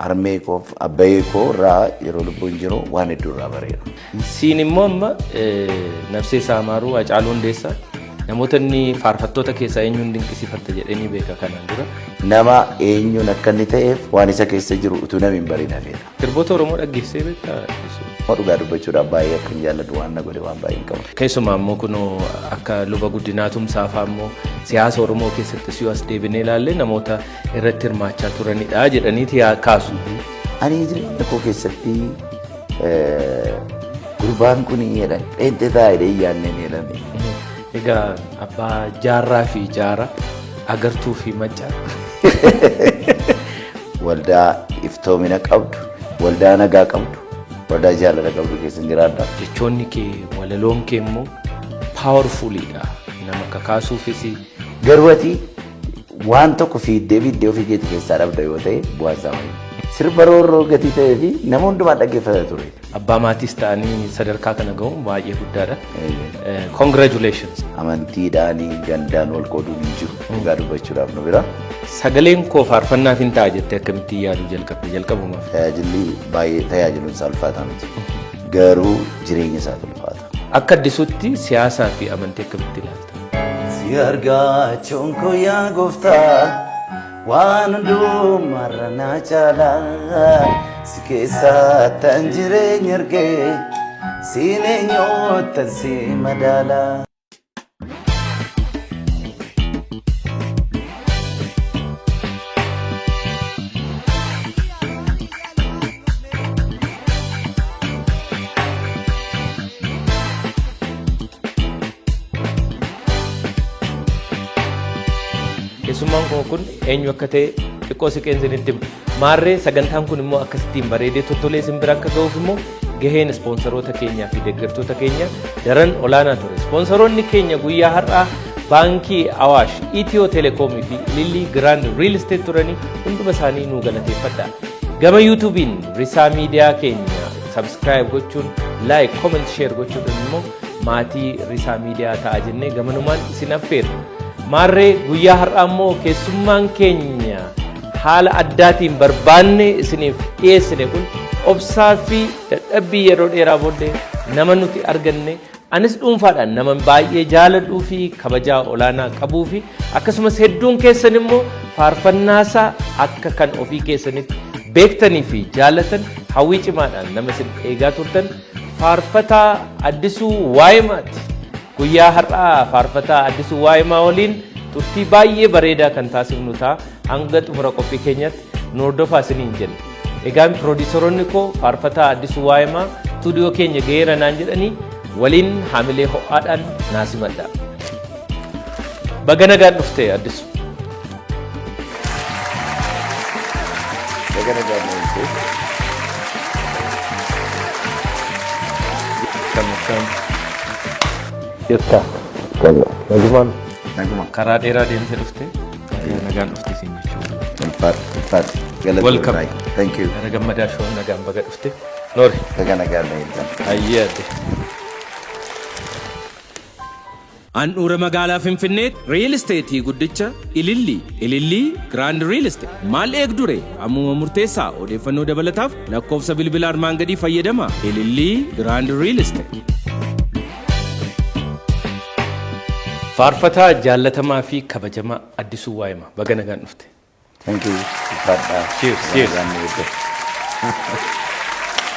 armee koof abbayee koo irraa yeroo lubbuun jiru waan hedduu irraa bareera. Siin immoo amma nafsee Saamaaruu Hacaaluu Hundeessaa namoota inni faarfattoota keessaa eenyuun dinqisiifatta jedhanii beeka kanaan dura. Nama eenyuun akka inni ta'eef waan isa keessa jiru utuu namni hin bariin hafeera. Sirboota Oromoo dhaggeessee beektaa? Dhugaa dubbachuudhaaf baay'ee akkan jaalladhu waan na godhe waan baay'ee hin qabu. Keessumaa immoo kunoo akka luba guddinaa tumsaafaa immoo siyaasa Oromoo keessatti si as deebinee ilaalle namoota irratti hirmaachaa turanidha jedhaniiti kaasu. Ani jireenya koo keessatti gurbaan kun dheente taa'ee yaanneen jedhame. Egaa abbaa jaarraa fi jaara agartuu fi macca. Waldaa iftoomina qabdu, waldaa nagaa qabdu. Waldaa jaalala qabdu keessan jiraadha. Jechoonni kee walaloon kee immoo paawarfuulidha. Nama kakaasuufis. Garuu ati waan tokko fiiddee ofii keetii keessaa dhabda yoo ta'e bu'aan isaa maali? Sirba roorroo gatii ta'ee fi nama hundumaa dhaggeeffata ture. Abbaa maatiis ta'anii sadarkaa kana ga'uun baay'ee guddaadha. Congratulations. Amantiidhaanii gandaan wal qooduun hin jiru. Dhugaa dubbachuudhaaf nu bira. Sagaleen koo faarfannaaf hin ta'a jettee akkamitti yaaduu jalqabumaaf? Tajaajilli baay'ee tajaajiluun isaa ulfaataa miti. Garuu jireenya isaatu ulfaata. Akka addisuutti siyaasaa fi amantii akkamitti ilaalta? Si argaachuun koo yaa gooftaa waan hundumarra naa caalaa si keessaa tan jireenya argee siin eenyootan si madaalaa. Keessummaan koo kun eenyu akka ta'e xiqqoo siqeensinitti maarree sagantaan kun immoo akkasittiin bareedee tottolee simbira akka ga'uuf immoo gaheen ispoonsaroota keenyaa fi deeggartoota keenya daran olaanaa ture. Ispoonsaroonni keenya guyyaa har'aa baankii Awaash, Itiyoo Telekoomii fi Ilillii Giraand Riil Isteet turanii hunduma isaanii nuu galateeffadha. Gama yuutuubiin risaa miidiyaa keenya sabskiraayib gochuun laayik, kooment, sheer gochuudhaan immoo maatii risaa miidiyaa ta'a jennee gamanumaan isin affeerra. Maarree guyyaa har'aa immoo keessummaan keenya haala addaatiin barbaanne isiniif dhiyeessine kun obsaa fi dadhabbii yeroo dheeraa booddee nama nuti arganne anis dhuunfaadhaan nama baay'ee jaaladhuu fi kabajaa olaanaa qabuu fi akkasumas hedduun keessan immoo faarfannaasaa akka kan ofii keessanitti beektanii fi jaalatan hawwii cimaadhaan nama isin eegaa turtan faarfataa Addisuu Waayimaati. Guyyaa har'aa faarfataa Addisuu Waayimaa waliin turtii baay'ee bareedaa kan taasifnu ta'a. Hanga xumura qophii keenyatti nu hordofaa isiniin jenna. Egaan piroodiisaroonni koo faarfataa Addisuu Waayimaa stuudiyoo keenya ga'eera naan jedhanii waliin haamilee ho'aadhaan naasimadha. Baga nagaan dhuftee Addisuu. Baga nagaan dhuftee. Kam. Jirta. Nagumaan. Karaa dheeraa deemtee dhuftee nagaan dhuftee siin jechuudha. Ulfaati. Welcome. Thank you. Gara gammadaa shoon nagaan baga dhuftee. Noori. Baga nagaan dhuftee. Ayyee adde. Handhuura magaalaa Finfinneetti riil isteetii guddicha Ilillii Giraand Riil Isteet. Maal eegdure ammuma murteessaa odeeffannoo dabalataaf lakkoofsa bilbilaa armaan gadii fayyadamaa. Ilillii Giraand Riil Isteet. Faarfataa jaallatamaa fi kabajamaa Addisuu Waayimaa baga nagaan dhufte. Thank you. Cheers.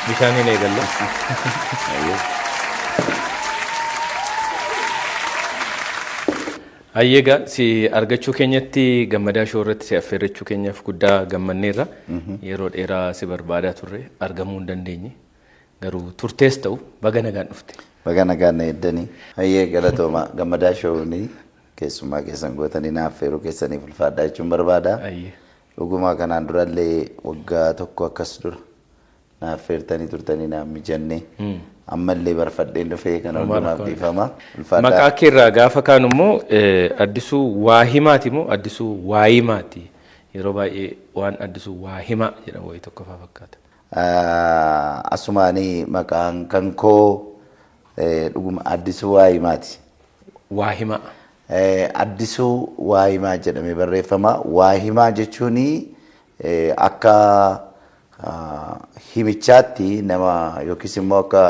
Bishaaniin eegalla. Ayyeegaa si argachuu keenyatti gammadaa shoo irratti si affeerrachuu keenyaaf guddaa gammanneerra. Yeroo dheeraa si barbaadaa turre argamuu hin dandeenye. Garuu turtees ta'u baga nagaan dhufte. Baga nagaan eeddanii. Ayyee galatooma gammadaa shooni keessummaa keessan gootanii naaf affeeruu keessaniif ulfaadhaa jechuun barbaada. Dhugumaa kanaan durallee waggaa tokko akkas dura naaf affeertanii turtanii naaf mijannee. Ammallee barfadheen dhufee kana hundumaaf dhiifama. Maqaa keerraa gaafa kaanu immoo Addisuu Waahimaati moo Addisuu Waayimaati? Yeroo baay'ee waan Addisuu Waahimaa jedhamu wayii tokko fa'aa fakkaata. Asumaanii maqaan kan koo dhuguma Addisuu Waayimaati. Waahimaa. Addisuu Waayimaa jedhamee barreeffama. Waahimaa jechuun akka himichaatti nama yookiis immoo akka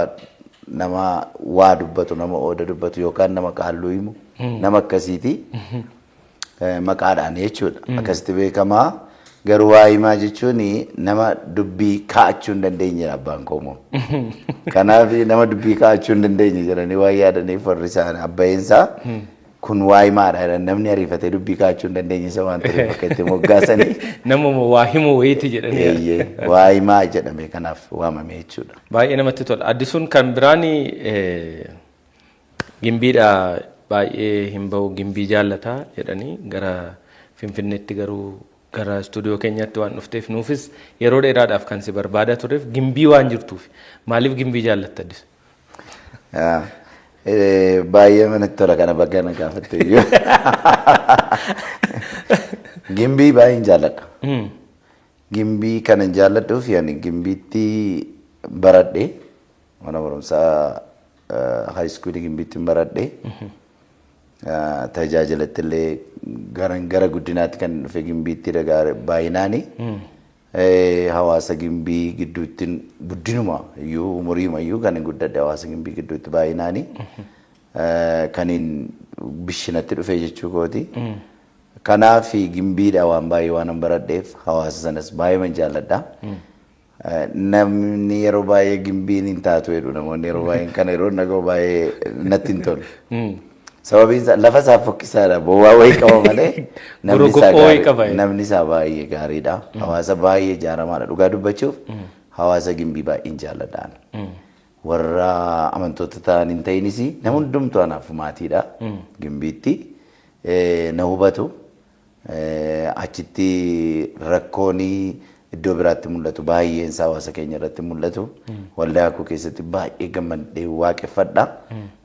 nama waa dubbatu nama ooda dubbatu yookaan nama qaalluu himu nama akkasiiti maqaadhaan jechuudha. Akkasitti beekamaa. Garuu waa himaa jechuun nama dubbii kaa'achuu hin dandeenye abbaan koomoo. Kanaaf nama dubbii kaa'achuu hin dandeenye jedhanii waa yaadaniif warri isaan abbayeensaa kun waa himaadha. Namni ariifatee dubbii kaa'achuu hin dandeenye isa waan ta'eef akka itti moggaasanii. Namuma waa himu wayiiti jedhanii. Waa himaa jedhame kanaaf waamame jechuudha. Baay'ee namatti tola. Addisuun kan biraan gimbiidha baay'ee hin bahu gimbii jaallataa jedhanii gara Finfinneetti garuu gara stuudiyoo keenyaatti waan dhufteef nuufis yeroo dheeraadhaaf kan si barbaadaa tureef gimbii waan jirtuuf maaliif gimbii jaallatta Addisu? Baay'ee manatti tola kana bakka na gaafatte iyyuu. Gimbii baay'een jaalladha. Gimbii kana jaalladhuuf yaani gimbiitti baradhee mana barumsaa high school gimbiitti baradhee tajaajilatti illee gara guddinaatti kan dhufe gimbiitti baay'inaani hawaasa gimbii gidduutti guddinuma iyyuu umuriima iyyuu kan guddadhe hawaasa gimbii gidduutti baay'inaani kan bishinatti dhufe jechuu kooti. Kanaaf gimbiidha waan baay'ee waan baradheef hawaasa sanas baay'ee jaalladha. Namni yeroo baay'ee gimbiin hin taatu jedhu namoonni yeroo baay'ee kana yeroo nagoo baay'ee natti hin tolu. Sababiin lafa isaa fokkisaadha bowwaa wayii qaba malee namni isaa baay'ee gaariidha. Hawaasa baay'ee jaaramaadha dhugaa dubbachuuf hawaasa gimbii baay'een jaalladhaan. Warra amantoota ta'an hin ta'inis nama hundumtuu anaaf maatiidha gimbiitti na hubatu. Achitti rakkoonii iddoo biraatti mul'atu baay'een isaa hawaasa keenya irratti mul'atu. Waldaa koo keessatti baay'ee gammadee waaqeffadha.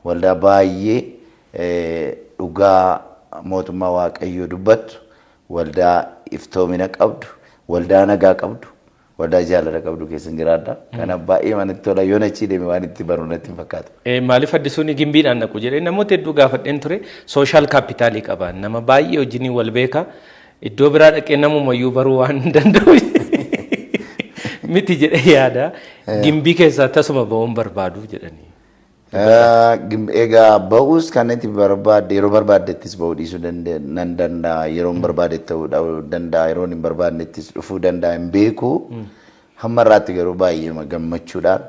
Waldaa baay'ee dhugaa mootummaa waaqayyoo dubbattu, waldaa iftoomina qabdu, waldaa nagaa qabdu, waldaa jaalala qabdu keessan jiraadha. Kanaaf baay'ee manatti tola yoo achii deeme waan itti baru natti hin fakkaatu. Maaliif Addisuun gimbiidhaan dhaqu jedhee namoota hedduu gaafadheen ture sooshaal kaapitaalii qaban nama baay'ee wajjin wal beeka iddoo biraa dhaqee namumayyuu baruu waan hin danda'u miti jedhee yaada gimbii keessaa tasuma ba'uun barbaadu jedhanii. Egaa ba'uus kan itti barbaadde yeroo barbaadettis ba'uu dhiisuu nan danda'a yeroo barbaade ta'uu danda'a yeroo hin barbaadettis dhufuu danda'a hin beeku hamma irraatti garuu baay'ee gammachuudhaan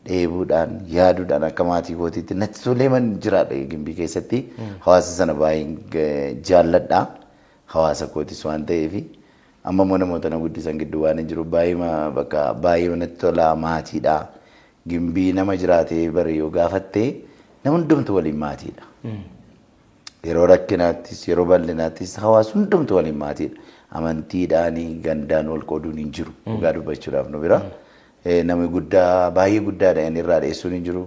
dheebuudhaan yaaduudhaan akka maatii kootiitti natti tolee man jiraadha gimbii keessatti hawaasa sana baay'ee jaalladha hawaasa kootis waan ta'eef amma immoo namoota na guddisan gidduu waan hin jiru baay'ee natti tola maatiidha. Gimbii nama jiraatee bare yoo gaafatte nama hundumtu waliin maatiidha. Yeroo rakkinaattis yeroo bal'inaattis hawaasa hundumtu waliin maatiidha. Amantiidhaan gandaan wal qooduun hin jiru. Dhugaa dubbachuudhaaf nu bira. Nama guddaa baay'ee guddaadha inni irraa dheessuun hin jiru.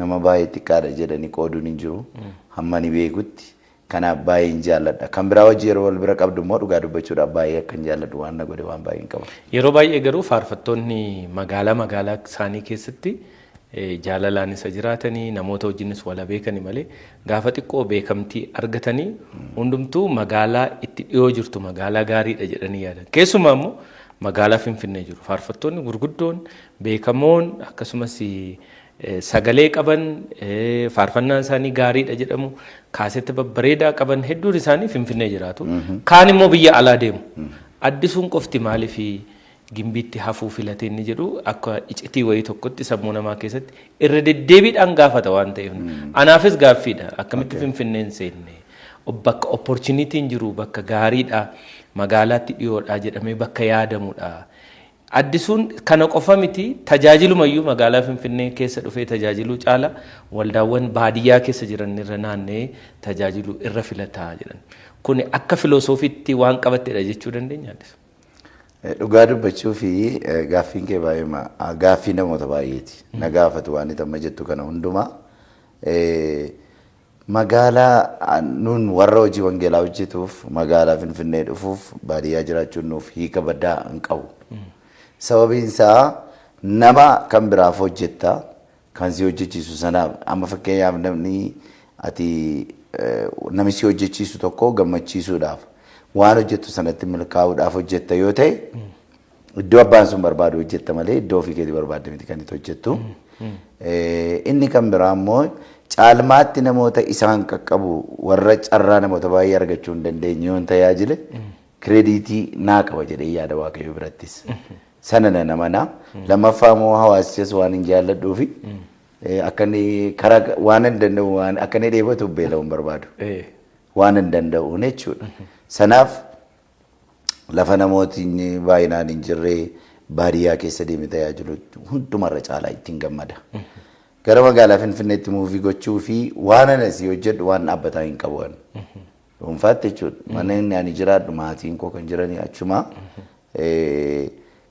Nama baay'ee xiqqaadha jedhanii qooduun hin jiru. Hamma ni beekutti kanaaf baay'een jaalladha. Kan biraa hojii yeroo wal bira qabdu immoo dhugaa dubbachuudhaaf baay'ee akkan jaalladhu waan na godhe waan baay'een qaba. Yeroo baay'ee garuu faarfattoonni magaalaa isaanii keessatti jaalalaan isa jiraatanii namoota wajjinis wal beekanii malee gaafa xiqqoo beekamtii argatanii hundumtuu magaalaa itti dhiyoo jirtu magaalaa gaariidha jedhanii yaadan. Keessumaa immoo magaalaa Finfinnee jiru faarfattoonni gurguddoon beekamoon akkasumas sagalee qaban faarfannaan isaanii gaariidha jedhamu kaasetta babbareedaa qaban hedduun isaanii Finfinnee jiraatu. Kaan immoo biyya alaa deemu. Addisuun qofti maaliif gimbiitti hafuu filatee inni jedhu akka iccitii wayii tokkotti sammuu namaa keessatti irra deddeebiidhaan gaafata waan ta'eef. Anaafis gaaffiidha akkamitti Finfinneen seenne bakka opportunitiin jiru bakka gaariidha magaalaatti dhiyoodha jedhamee bakka yaadamudha. Addisuun kana qofa miti tajaajilumayyuu magaalaa Finfinnee keessa dhufee tajaajiluu caala waldaawwan baadiyyaa keessa jiran irra naannee tajaajilu irra filataa jedhan. Kun akka filosoofiitti waan qabattedha jechuu dandeenya Addisu. Dhugaa dubbachuu fi gaaffiin kee baay'ee gaaffii namoota baay'eeti. Na gaafatu waan itti amma jettu kana hundumaa. Magaalaa nuun warra hojii wangeelaa hojjetuuf magaalaa Finfinnee dhufuuf baadiyyaa jiraachuun nuuf hiika baddaa hin qabu. Sababiin isaa nama kan biraaf hojjetta kan si hojjechiisu sanaaf amma fakkeenyaaf namni si hojjechiisu tokko gammachiisuudhaaf waan hojjettu sanatti milkaa'uudhaaf hojjetta yoo ta'e iddoo abbaan sun barbaadu hojjetta malee iddoo ofii keetii barbaadde miti kan itti hojjettu. Inni kan biraa immoo caalmaatti namoota isaan qaqqabu warra carraa namoota baay'ee argachuu hin dandeenye yoon tajaajile kireediitii naa qaba jedhee yaada Waaqayyo birattis. Sana nana mana lammaffaa immoo hawaasichas waan hin jaalladhuufi akka inni karaa waan hin danda'u waan akka inni dheebatu beela'uun barbaadu. Waan hin danda'uun jechuudha. Sanaaf lafa namootni baay'inaan hin jirre baadiyyaa keessa deemee tajaajilu hundumarra caalaa ittiin gammada. Gara magaalaa Finfinneetti muuvii gochuu fi waan anasii hojjedhu waan dhaabbataa hin qabu. Dhuunfaatti jechuudha. Mana inni ani jiraadhu maatiin koo kan jiranii achuma.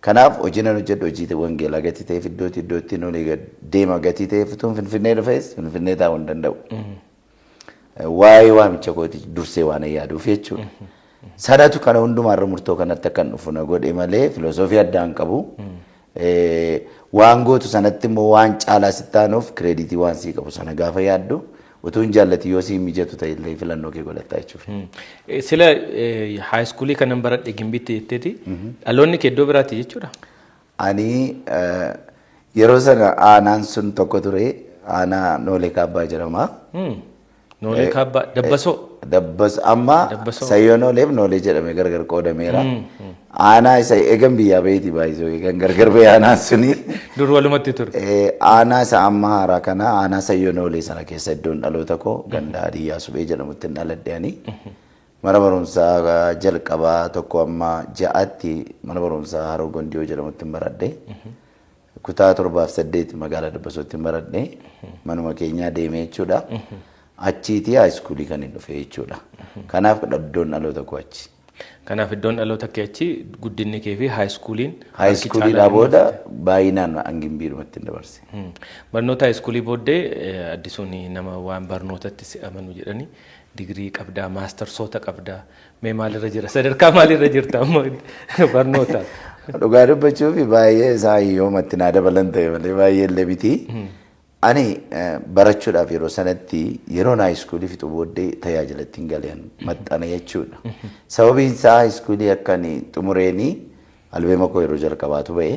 Kanaaf hojiin ani hojjedhu hojii wangeelaa gatii ta'eef iddootti nolee deema gatii ta'eef utuun Finfinnee dhufees Finfinnee taa'uu hin danda'u. Waa'ee waamicha kooti dursee waan yaaduuf jechuudha. Sanatu kana hundumaarra murtoo kanatti akkan dhufu na godhe malee filosoofii addaan qabu. Waan gootu sanatti immoo waan caalaa sittaanuuf kireeditii waan sii qabu sana gaafa yaaddu utuu hin jaallati yoo sii mijatu ta'e illee filannoo kee godhatta jechuudha. Sila haayiskuulii kanan baradhe gimbiitti jetteeti dhaloonni kee iddoo biraati jechuudha. Ani yeroo sana aanaan sun tokko ture aanaa Noolee Kaabbaa jedhama. Noolee Kaabbaa Dabbasoo. Dabbas amma sayyoo Nooleef Noolee jedhame gargar qoodameera. Aanaa isa eegan biyyaa baheeti baay'isoo eegan gargar bahee aanaan suni. Dur walumatti ture. Aanaa isa amma haaraa kana aanaa sayyoo Noolee sana keessa iddoon dhaloota koo ganda Hadiyyaa Subee jedhamutti hin dhaladheani. Mana barumsaa jalqabaa tokko amma ja'atti mana barumsaa Haroo Gondiyoo jedhamutti hin baradhe. Kutaa 7-8 magaalaa Dabbasootti hin baradhe. Manuma keenyaa deemee jechuudha. Achiitii haayiskuulii kan hin dhufe jechuudha. Kanaaf iddoon dhaloota koo achi. Kanaaf iddoon dhaloota kee achi guddinni kee fi haayiskuuliin. Haayiskuuliidhaa booda baay'inaan hangimbiidhumatti hin dabarse. Barnoota haayiskuulii booddee addisuun nama waan barnootatti si amanu jedhanii digirii qabdaa maastarsoota qabdaa mee maalirra jira sadarkaa maalirra jirta amma barnoota. Dhugaa dubbachuuf baay'ee isaa yoomatti naa dabalan ta'e malee baay'ee illee miti. Ani barachuudhaaf yeroo sanatti yeroo haayiskuulii fixu booddee tajaajilatti hin galeen maxxana jechuudha. Sababiin isaa haayiskuulii akkan xumureeni albeema koo yeroo jalqabaatu ba'e.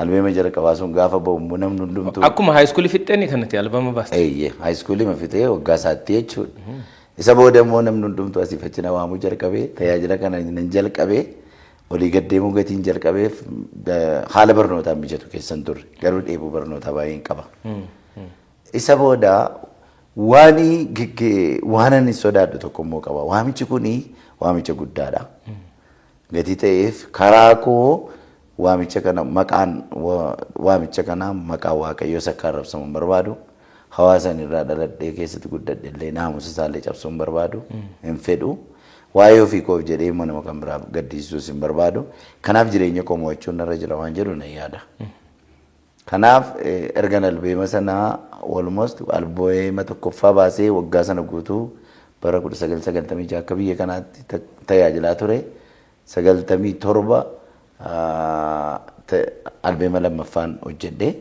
Albeema jalqabaa sun gaafa ba'u namni hundumtuu. Akkuma haayiskuulii fixxeen kanatti albeema baasta. Haayiskuulii ma fixee waggaa isaatti jechuudha. Isa booda immoo namni hundumtuu asii fachi na waamuu jalqabee tajaajila kana nan jalqabee. Olii gaddeemuu gatiin jalqabeef haala barnootaan mijatu keessan turre garuu dheebuu barnootaa baay'een qaba. Isa booda waan ani sodaadhu tokko immoo qaba. Waamichi kuni waamicha guddaadha. Gatii ta'eef karaa koo waamicha kana maqaan Waaqayyoo akka arrabsamu hin barbaadu. Hawaasa irraa dhaladhee keessatti guddadhe illee naamusa isaallee cabsuu hin barbaadu. Hin fedhu. Waa'ee ofii koof jedhee nama kan biraa gaddisiisuus hin barbaadu. Kanaaf jireenya koo mo'achuun narra jira waan jedhu nan yaada. Kanaaf ergan albeema sanaa almost albeema tokkoffaa baasee waggaa sana guutuu bara 1996 akka biyya kanaatti tajaajilaa ture. 97 albeema lammaffaan hojjedhe.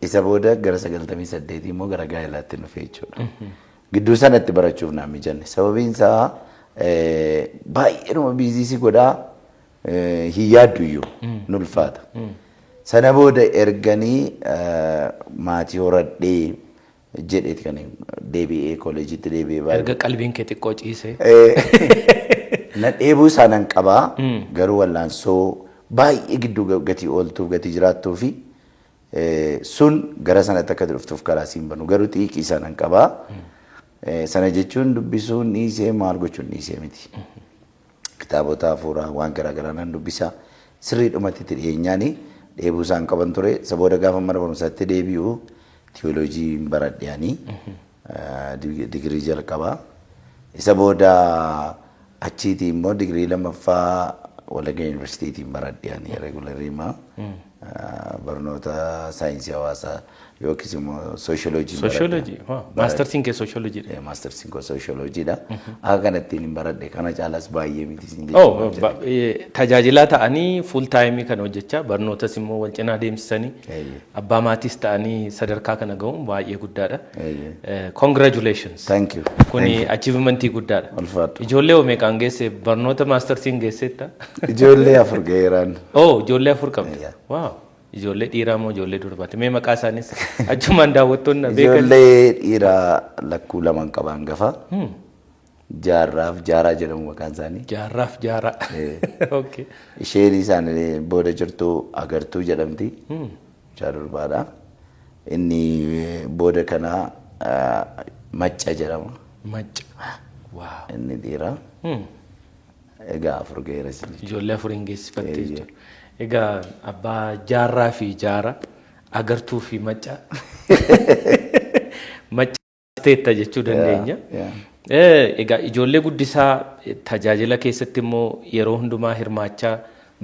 Isa booda gara 98 immoo gara gaa'elaatti dhufe jechuudha. Gidduu sanatti barachuuf naan mijanne. Sababiin isaa baay'ee biiziisii godhaa hin yaaddu iyyuu nu ulfaata. Sana booda erganii maatii horadhee jedheeti kan deebi'ee kooleejiitti deebi'ee baay'ee. Erga qalbiin kee xiqqoo ciisee. Na dheebuu isaanan qabaa garuu wallaansoo baay'ee gidduu gatii ooltuuf gatii jiraattuu fi sun gara sanatti akka dhuftuuf karaa siin banu garuu xiiqii isaanan qabaa. Sana jechuun dubbisuun dhiisee maal gochuun dhiisee miti. Kitaabota hafuuraa waan garaagaraa nan dubbisa. Sirriidhumatti itti dhiyeenyaanii dheebuu isaan qaban ture. Isa booda gaafa mana barumsaatti deebi'u tiyooloojii baradheanii digirii jalqabaa. Isa booda achiitii immoo digirii lammaffaa Wallagga Yuunivarsiitiitiin baradheanii regulariimaa barnoota saayinsii hawaasaa yookiis immoo sooshooloojii. Sooshooloojii. Maastarsiin kee sooshooloojiidha. Maastarsiin koo sooshooloojiidha. Akka kanattiin hin baradhe kana caalaas baay'ee miti. Tajaajilaa ta'anii fuul taayimii kan hojjechaa barnootas immoo wal cinaa deemsisanii abbaa maatiis ta'anii sadarkaa kana ga'uun baay'ee guddaadha. Congratulations. Thank you. Kuni achievementii guddaadha. Ulfaatu. Ijoollee meeqaan geesse barnoota maastarsiin geesseetta? Ijoollee 4 ga'eeraan. Ijoollee 4 qabdi. Waaw. Ijoollee dhiiraa moo ijoollee durbaati? Mee maqaa isaanis achumaan daawwattoonni beekan. Ijoollee dhiiraa lakkuu 2 qaban gafa. Jaarraaf jaaraa jedhamu maqaan isaanii. Jaarraaf jaaraa. Okay. Isheen isaanii booda jirtu agartuu jedhamti. Jaarurbaadha. Inni booda kana macca jedhama. Macca. Waaw. Inni dhiiraa. Egaa 4 ga'eera. Ijoollee 4 hin geessifatte jechuudha. Egaa abbaa jaarraa fi jaara agartuu fi macca macca jechuu dandeenya. Egaa ijoollee guddisaa tajaajila keessatti immoo yeroo hundumaa hirmaachaa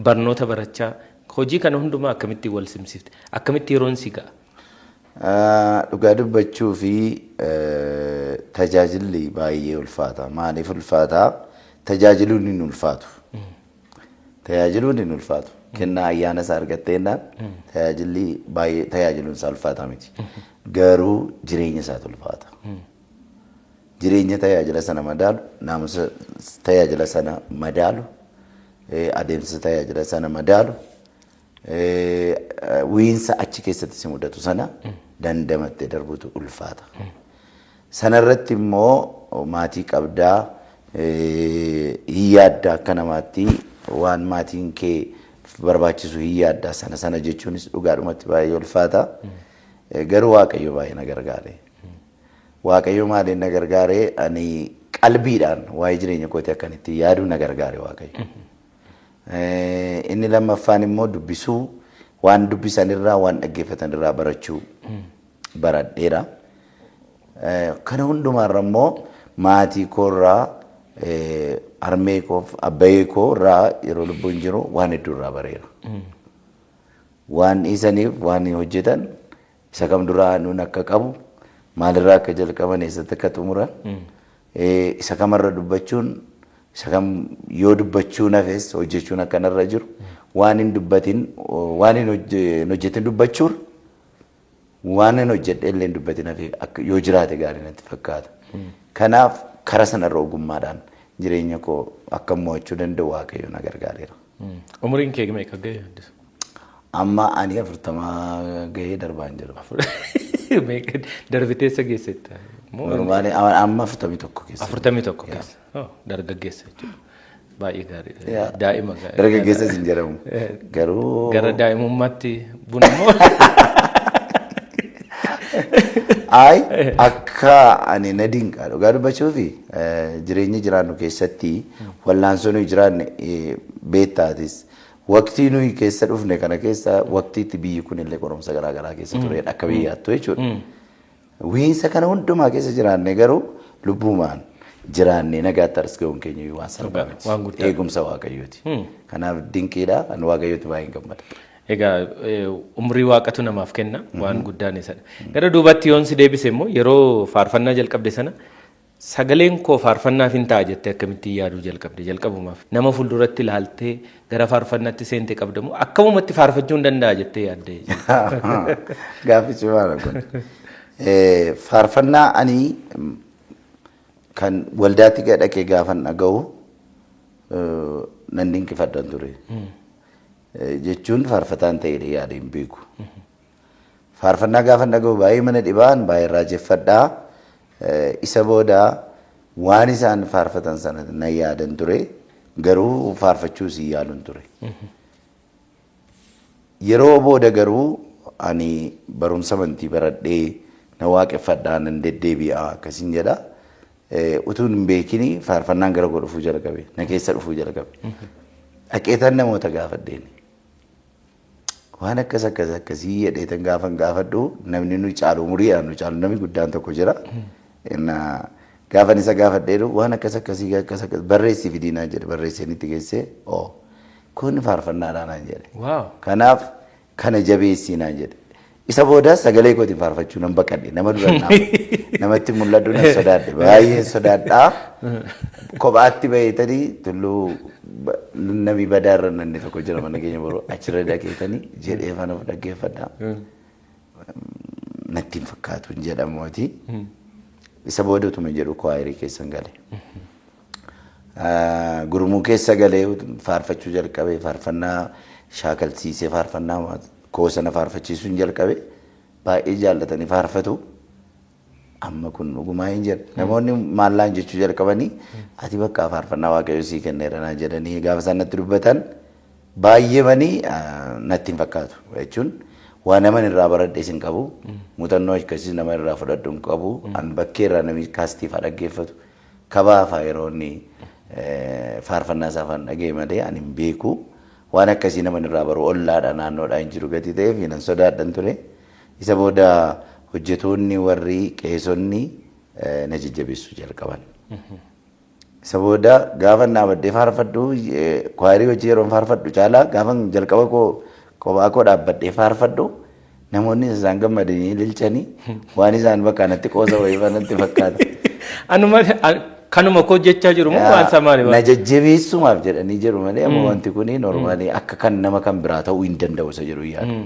barnoota barachaa hojii kana hundumaa akkamitti wal simsifte akkamitti yeroon si ga'a? Dhugaa dubbachuu fi tajaajilli baay'ee ulfaata. Maaliif ulfaata? Tajaajiluun hin ulfaatu. Tajaajiluun hin ulfaatu. Kennaa ayyaana isaa argatteennaan tajaajilli baay'ee tajaajiluun isaa ulfaata miti. Garuu jireenya isaatu ulfaata. Jireenya tajaajila sana madaalu, naamusa tajaajila sana madaalu, adeemsa tajaajila sana madaalu, wiinsa achi keessatti si mudatu sana dandamattee darbutu ulfaata. Sanarratti immoo maatii qabdaa hin yaadda akka namaatti waan maatiin kee barbaachisu hin yaadda sana jechuunis dhugaadhumatti baay'ee ulfaata. Garuu Waaqayyo baay'ee na gargaare. Waaqayyo maaliin na gargaare? Ani qalbiidhaan waa'ee jireenya kootii akkanitti yaaduu na gargaare Waaqayyo. Inni lammaffaan immoo dubbisuu waan dubbisanirraa waan dhaggeeffatanirraa barachuu baradheera. Kana hundumaarra immoo maatii koorraa armee koof abbayee koo irraa yeroo lubbuun jiru waan hedduu irraa bareera. Waan isaniif waan hojjetan isa kam duraa nuun akka qabu maalirraa akka jalqaban eessatti akka xumuran isa kamarra dubbachuun isa kam yoo dubbachuu nafes hojjechuun akka narra jiru waan hin dubbatin waan hin hojjetin dubbachuun waan hin hojjedhe illee hin dubbatin hafe yoo jiraate gaarii natti fakkaata. Kanaaf kara sanarra ogummaadhaan jireenya koo akka mo'achuu danda'u Waaqayyo na gargaareera. Umriin kee meeqa ga'e? Amma ani 40 ga'ee darbaan jiru. Darbiteessa geessetta? Normaali amma 41 keessa. 41 keessa. Dargaggeessa jechuudha. Baay'ee gaarii. Daa'ima gaarii. Dargaggeessa hin jedhamu. Garuu. Gara daa'imummaatti buna immoo. Ay akka ani na dinqa dhugaa dubbachuu fi jireenya jiraannu keessatti wallaansoo nuyi jiraanne beektaatis waqtii nuyi keessa dhufne kana keessa waqtiitti biyyi kun illee qorumsa garaagaraa keessa turedha akka biyyaattu jechuudha. Wiinsa kana hundumaa keessa jiraanne garuu lubbumaan jiraanne nagaatti aras ga'uun keenya waan salphaa miti. Eegumsa Waaqayyooti. Kanaaf dinqiidha ani Waaqayyooti baay'ee gammada. Egaa umrii Waaqatu namaaf kenna waan guddaan isadha. Gara duubatti yoon si deebise immoo yeroo faarfannaa jalqabde sana sagaleen koo faarfannaaf hin ta'a jettee akkamitti yaaduu jalqabde jalqabumaaf nama fuulduratti ilaaltee gara faarfannaatti seentee qabdamu akkamumatti faarfachuu hin danda'a jettee yaaddee. Gaaffichi maal kun? Faarfannaa ani kan waldaatti dhaqee gaafan dhaga'u nan dinqifadhan ture. Jechuun faarfataan ta'ee yaada hin beeku. Faarfannaa gaafa dhaga'u baay'ee mana dhibaan baay'ee raajeffadhaa. Isa booda waan isaan faarfatan sana na yaadan ture garuu faarfachuu si yaaduun ture. Yeroo booda garuu ani barumsa amantii baradhee na waaqeffadhaa nan deddeebi'a akkasiin jedha. Utuun hin beekini faarfannaan gara koo dhufuu jalqabe na keessa dhufuu jalqabe. Dhaqeetan namoota gaafadheeni. Waan akkasii jedheetan gaafan gaafadhu namni nu caalu umuriidhaan nu caalu namni guddaan tokko jira. Gaafan isa gaafadheeru waan akkasii barreessii fidinaa jedhe barreessee itti geessee kun faarfannaadhaan jedhe. Kanaaf kana jabeessii naan jedhe. Isa booda sagalee kootiin faarfachuu nan baqadhe nama dura namatti mul'atu nan sodaadhe baay'ee sodaadhaa. Kophaatti baheetanii tulluu namni badaarra nanni tokko jira mana keenya boroo achirra dhaqeetanii jedhee fana dhaggeeffadhaa. Natti hin fakkaatu jedhamooti. Isa booda utuma jedhu kwaayirii keessan gale. Gurmuu keessa galee faarfachuu jalqabe faarfannaa shaakalsiisee faarfannaa koosana faarfachiisuun jalqabe baay'ee jaallatanii faarfatu. Amma kun dhugumaa hin jedhu. Namoonni maallaan jechuu jalqabanii ati bakka faarfannaa waaqayyo sii kenneera naan jedhanii gaafa isaan natti dubbatan baay'eemanii natti hin fakkaatu jechuun waan naman irraa baradhees hin qabu. Muuxannoo akkasiis nama irraa fudhadhu hin qabu. An bakkee irraa namni kaastiifaa dhaggeeffatu kabaafaa yeroo inni faarfannaa isaa afaan dhagee malee ani hin beeku. Waan akkasii naman irraa baru ollaadha naannoodhaa hin jiru gati ta'eef nan sodaadhan ture. Isa booda hojjetoonni warri qeesonni na jajjabeessuu jalqaban. Isa booda gaafa dhaabadhee faarfadhu kwaayirii hojii yeroo faarfadhu caalaa gaafa jalqaba kophaa koo dhaabbadhee faarfadhu namoonni isaan gammadanii ililchanii waan isaan bakka natti qoosa wayii natti fakkaata. Kanuma koo jechaa jiru moo waan samaani? Na jajjabeessumaaf jedhanii jiru malee amma wanti kun normaalii akka kan nama kan biraa ta'uu hin danda'u isa jedhu yaadu.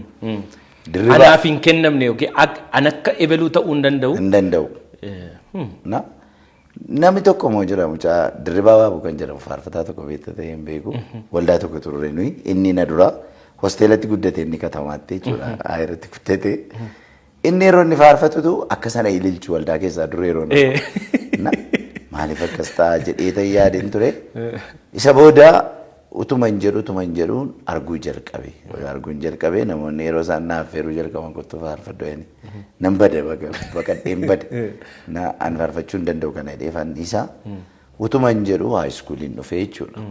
Anaaf hin kennamne yookiin an akka ebaluu ta'uu hin danda'u. Hin danda'u. Namni tokko moo jira mucaa Dirribaa Baabuu kan jedhamu faarfataa tokko beektaa ta'e hin beeku. Waldaa tokko turre nuyi inni na dura hosteelatti guddate inni katamaatti jechuudha. Ayiratti guddate. Inni yeroo inni faarfatutu akka sana ililchu waldaa keessaa dura yeroo maaliif akkas ta'a jedhee yaadeen ture. Isa booda utuma hin jedhu arguu jalqabe. Arguun jalqabe namoonni yeroo isaan naaf feeruu jalqaban kottu faarfadhu jedhani. Nan bade baqadheen bade. An faarfachuu hin danda'u kana jedhee fannisaa. Utuma hin jedhu haayiskuuliin dhufee jechuudha.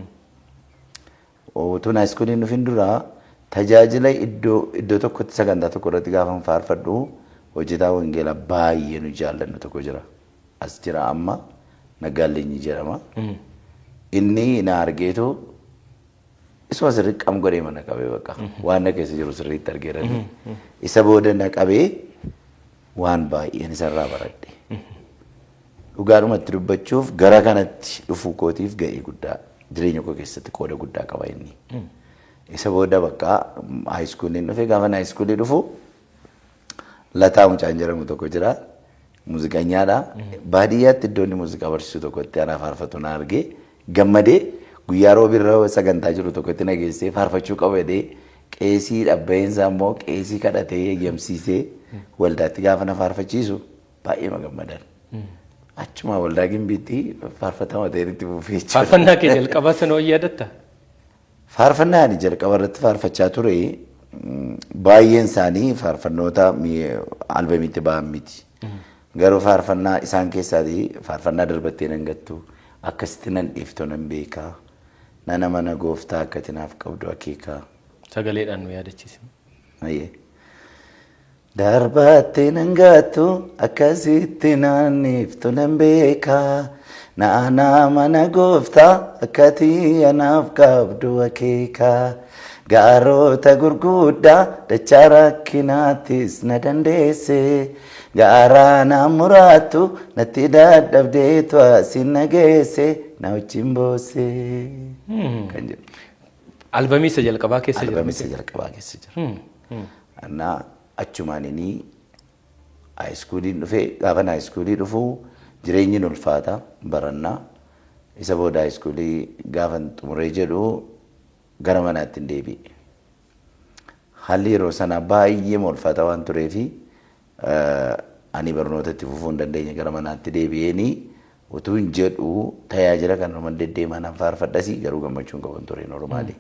Utuun haayiskuuliin dhufin dura tajaajila iddoo tokkotti sagantaa tokko irratti gaafa faarfadhu hojjetaa wangeelaa baay'ee nu jaallannu tokko jira. As jira amma Nagaaleenyi jedhama. Inni na argeetu isuma sirriitti qam godhee mana qabee bakka waan na keessa jiru sirriitti argeerani. Isa booda na qabee waan baay'een isarraa baradhe. Dhugaadhumatti dubbachuuf gara kanatti dhufuu kootiif ga'ee guddaa jireenya koo keessatti qooda guddaa qaba inni. Isa booda bakka haayiskuuliin dhufee gaafa haayiskuulii dhufu Lataa Mucaan jedhamu tokko jira. Muuziqanyaadha. Baadiyyaatti iddoon muuziqaa barsiisu tokkotti ana faarfatu na argee gammadee guyyaa roobirra sagantaa jiru tokkotti na geessee faarfachuu qaba jedhee qeesii dhabbeensaa immoo qeesii kadhatee eeyyamsiisee waldaatti gaafa na faarfachiisu baay'ee gammadan. Achuma waldaa Gimbiitti faarfatama ta'een itti fufee jechuudha. Faarfannaa kee jalqaba sanoo yaadatta? Faarfannaa ani jalqaba irratti faarfachaa ture baay'een isaanii faarfannoota albamiitti ba'an miti. Garuu faarfannaa isaan keessaatii faarfannaa darbattee nan gattu akkasitti nan dhiiftu nan beekaa nana mana gooftaa akkati naaf qabdu akeekaa. Sagaleedhaan nu yaadachiisi. Darbattee nan gattu akkasitti nan dhiiftu nan beekaa nana mana gooftaa akkati naaf qabdu akeekaa. Gaarota gurguddaa dachaa rakkinaattis na dandeesse. Gaara na muraatu natti dadhabdeetu asin nageesse na wajjin boosse. Kan jedhu. Albamii isa jalqabaa keessa jira. Albamii isa jalqabaa keessa jira. Annaa achumaan inni haayiskuuliin dhufee gaafa haayiskuulii dhufu jireenyi ulfaata barannaa. Isa booda haayiskuulii gaafa xumuree jedhu gara manaatti hin deebi'e. Haalli yeroo sana baay'ee ulfaata waan tureefi ani barnootatti fufuu hin dandeenye gara manaatti deebi'eenii utuu hin jedhu tajaajila kan nama deddeemaa nan faarfadhasi garuu gammachuun qaban ture normaali.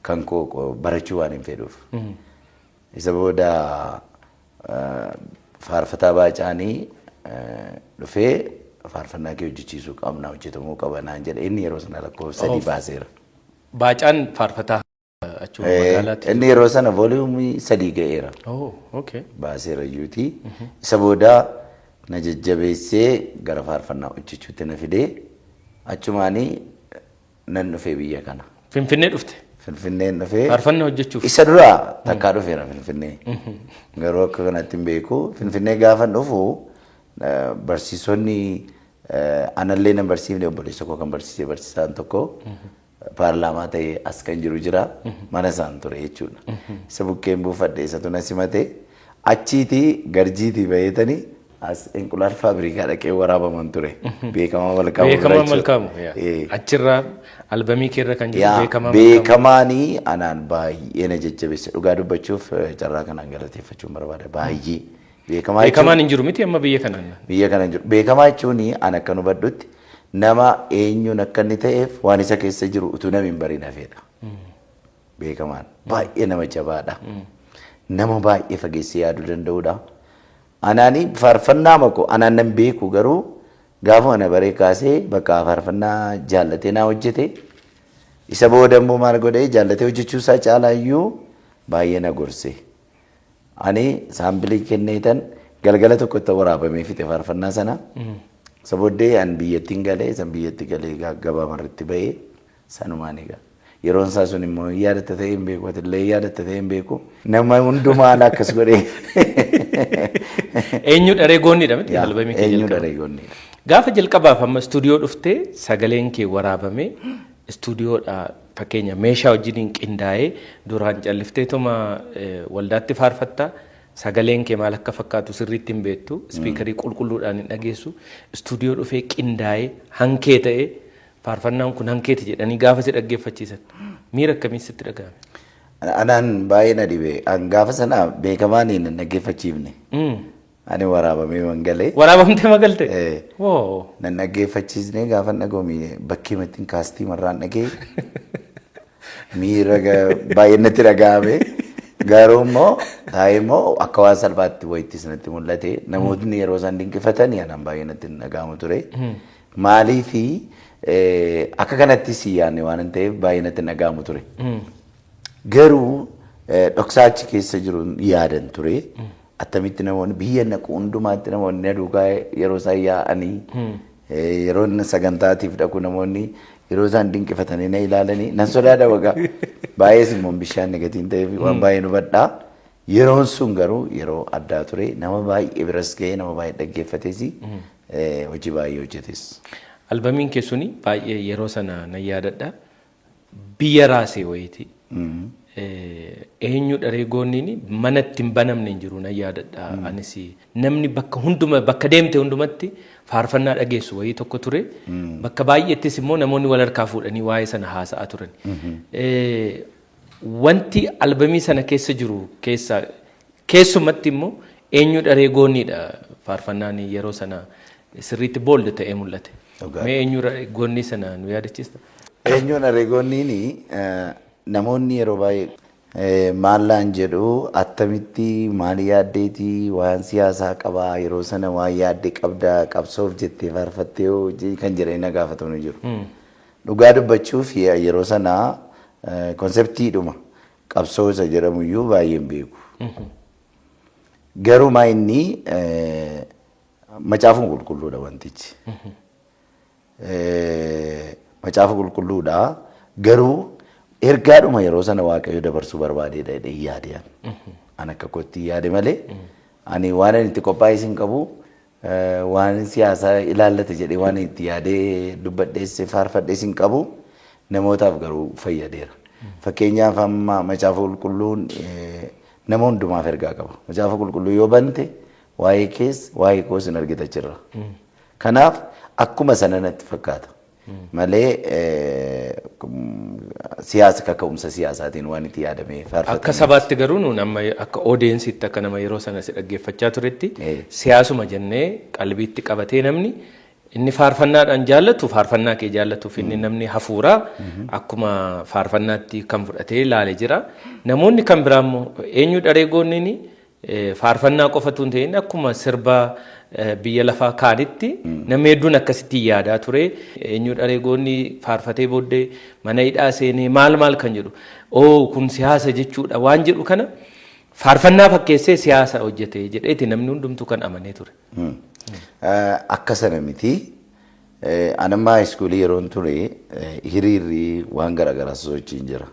Kan koo barachuu waan hin fedhuuf. Isa booda faarfataa Baacaanii dhufee faarfannaa kee hojjechiisuu qabna hojjetamuu qaba naan jedhe inni yeroo sana lakkoofsa 3 baaseera. Baacaan faarfataa achuma magaalaatti. Inni yeroo sana vooliyuumii 3 ga'eera. Baaseera iyyuuti. Isa booda na jajjabeessee gara faarfannaa hojjechuutti na fidee achumaanii nan dhufee biyya kana. Finfinnee dhufte? Finfinneen dhufee faarfannaa hojjechuuf isa duraa takkaa dhufeera Finfinnee. Garuu akka kanatti hin beeku. Finfinnee gaafa dhufu barsiisonni anallee nan barsiifne obboleessa koo kan barsiisee barsiisaan tokko paarlaamaa ta'ee as kan jiru jira mana isaan ture jechuudha. Isa bukkeen buufadhe isa tuna simate achiitii garjiitii baheetanii as inqulaal faabrikaa dhaqee waraabaman ture. Beekamaa malkaamu. Beekamaa malkaamu. Achirraa albamii keerra kan jiru beekamaa malkaamu. Beekamaanii anaan baay'ee na jajjabeesse dhugaa dubbachuuf carraa kanaan galateeffachuun barbaada baay'ee. Beekamaan hin jiru miti amma biyya kanaan. Biyya kana jiru. Beekamaa jechuun an akka nu baddutti nama eenyuun akka inni ta'eef waan isa keessa jiru utuu namni hin bariin hafeedha. Beekamaan baay'ee nama jabaadha. Nama baay'ee fageessee yaaduu danda'udha. Anaani faarfannaa mako anaan nan beeku garuu gaafa ana baree kaasee bakka faarfannaa jaallatee naa hojjete isa booda immoo maal godhee jaallatee hojjechuu isaa caalaayyuu baay'ee na gorse. Ani saambilii kenneetan galgala tokkotti waraabamee fixe faarfannaa sana. Isa booddee an biyyattiin galee san biyyatti galee gabaa marratti bahee sanumaan egaa. Yeroon isaa sun immoo yaadatta ta'ee hin beeku atillee yaadatta ta'ee hin beeku nama hundumaan akkas godhee. Eenyu dharee goonniidha miti albamii kee eenyu dharee goonniidha. Gaafa jalqabaaf amma istuudiyoo dhuftee sagaleen kee waraabamee istuudiyoodha fakkeenya meeshaa wajjiniin qindaa'ee duraan callifteetuma waldaatti faarfattaa sagaleen kee maal akka fakkaatu sirriitti hin beektu ispiikarii qulqulluudhaan hin dhageessu istuudiyoo dhufee qindaa'ee hankee ta'ee faarfannaan kun hankeeti jedhanii gaafa si dhaggeeffachiisan miira akkamii sitti dhagahame? Anaan baay'ee na dhibe. An gaafa sana beekamaan hin dhaggeeffachiifne. Ani waraabamee mangalee. Waraabamtee magalte? Nan dhaggeeffachiisne gaafa dhagoomi bakkee mattiin kaastii marraan dhagee miira baay'ee natti dhagahame. Garuu immoo taa'ee immoo akka waan salphaatti wayitti sanatti mul'ate namootni yeroo isaan dinqifatan anaan baay'ee natti dhagahamu ture. Maaliifi akka kanatti si yaadne waan ta'eef baay'ee natti dhagahamu ture. Garuu dhoksaa achi keessa jiru yaadan ture. Attamitti namoonni biyya naqu hundumaatti namoonni na duukaa yeroo isaan yaa'anii yeroo sagantaatiif dhaqu namoonni yeroo isaan dinqifatanii na ilaalanii nan sodaadha wagaa. Baay'ee simmoon bishaan negatiin ta'eef waan baay'ee nu badhaa. Yeroon sun garuu yeroo addaa ture nama baay'ee biras ga'ee nama baay'ee dhaggeeffates hojii baay'ee hojjetes. Albamiin kee suni baay'ee yeroo sana nan yaadadha. Biyya raasee wayiiti. Eenyu dharee goonniin mana ittiin banamne hin jiru nan yaadadha. Anis namni bakka deemte hundumatti faarfannaa dhageessu wayii tokko ture. Bakka baay'eettis immoo namoonni wal harkaa fuudhanii waa'ee sana haasa'aa turan. Wanti albamii sana keessa jiru keessumatti immoo eenyu dharee goonniidha faarfannaan yeroo sana sirriitti boolde ta'ee mul'ate. Mee eenyu dharee goonnii sana nu yaadachiista? Eenyu dharee goonniin namoonni yeroo baay'ee maallaan jedhu attamitti maal yaaddeeti waan siyaasaa qabaa yeroo sana waan yaaddee qabdaa qabsoof jettee faarfattee hojii kan jedhanii na gaafatamu jiru. Dhugaa dubbachuuf yeroo sana konseptiidhuma qabsoo isa jedhamuyyuu baay'ee hin beeku. Garuu maa inni macaafa qulqulluudha wantichi. Macaafa qulqulluudha garuu ergaadhuma yeroo sana waaqayyo dabarsuu barbaadeedha jedhee yaadeen. An akka kootti yaade malee ani waan itti qophaa'e hin qabu waan siyaasaa ilaallate jedhee waan itti yaadee dubbadheesse faarfadhees hin qabu namootaaf garuu fayyadeera. Fakkeenyaaf amma macaafa qulqulluun nama hundumaaf ergaa qaba. Macaafa qulqulluu yoo bante waa'ee kees waa'ee koos hin argita jirra. Kanaaf akkuma sana natti fakkaata. Malee siyaasa kaka'umsa siyaasaatiin waan itti yaadamee faarfatame. Akka sabaatti garuu nuun amma akka oodeensiitti akka nama yeroo sana si dhaggeeffachaa turetti siyaasuma jennee qalbiitti qabatee namni inni faarfannaadhaan jaallatu faarfannaa kee jaallatuuf inni namni hafuuraa akkuma faarfannaatti kan fudhatee ilaalee jira. Namoonni kan biraa immoo eenyu dharee goonniin faarfannaa qofatu hin ta'in akkuma sirbaa biyya lafaa kaanitti nama hedduun akkasitti yaadaa ture. Eenyu dharee goonni faarfatee booddee mana hidhaa seenee maal kan jedhu kun siyaasa jechuudha waan jedhu kana faarfannaa fakkeessee siyaasa hojjete jedheeti namni hundumtuu kan amanee ture. Akka sana miti Anammaa iskuulii yeroon ture hiriirri waan garaagaraa sosochiin jira.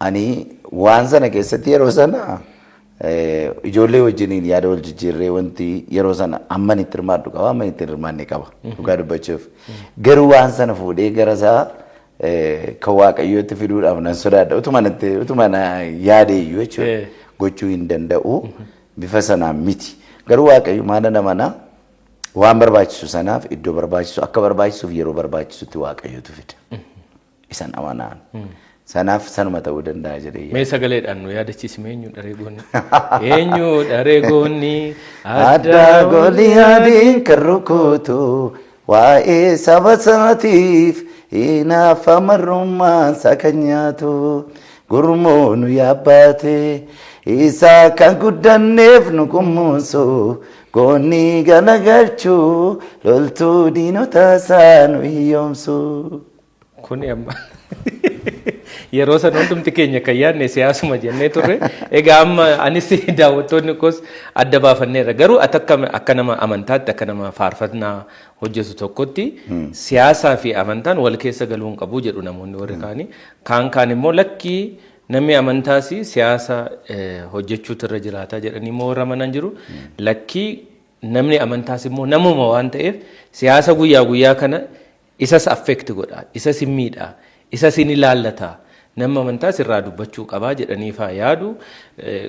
Ani waan sana keessatti yeroo sana ijoollee wajjiniin yaada wal jijjiirree wanti yeroo sana amman itti hirmaadhu qaba amman itti hirmaanne qaba dhugaa dubbachuuf. Garuu waan sana fuudhee gara isaa kan waaqayyootti fiduudhaaf nan sodaadha. Utuma na yaadeeyyuu jechuudha gochuu hin danda'u bifa sanaan miti. Garuu waaqayyo maana namanaa waan barbaachisu sanaaf iddoo barbaachisu akka barbaachisuuf yeroo barbaachisutti waaqayyootu fida. Isan amanaan. Sanaaf sanuma ta'uu danda'a jedhee. Mee sagaleedhaan nu yaadachiisime eenyu dhareegoonni? Eenyu dhareegoonni adda Gooliyaadiin kan rukutu waa'ee saba isaatiif hinaafa marrummaan isaa kan nyaatu gurmuu nu yaabbaate isaa kan guddanneef nu kunuunsu goonni galagalchuu loltuu diinota isaa nu hiyyoomsu. Kuni amma yeroo san hundumti keenya kan yaadne siyaasuma jennee turre. Egaa amma anis daawwattoonni koos adda baafanneerra. Garuu akka nama amantaatti akka nama faarfannaa hojjetu tokkotti siyaasaa fi amantaan wal keessa galuu hin qabu jedhu namoonni warri kaanii. Kaan immoo lakkii namni amantaas siyaasa hojjechuutu irra jiraataa jedhanii immoo warra amanan jiru. Lakkii namni amantaas immoo namuma waan ta'eef siyaasa guyyaa guyyaa kana isas affeekti godha, isas hin miidha, isas hin ilaallata. Nama amantaas irraa dubbachuu qabaa jedhaniifaa yaadu.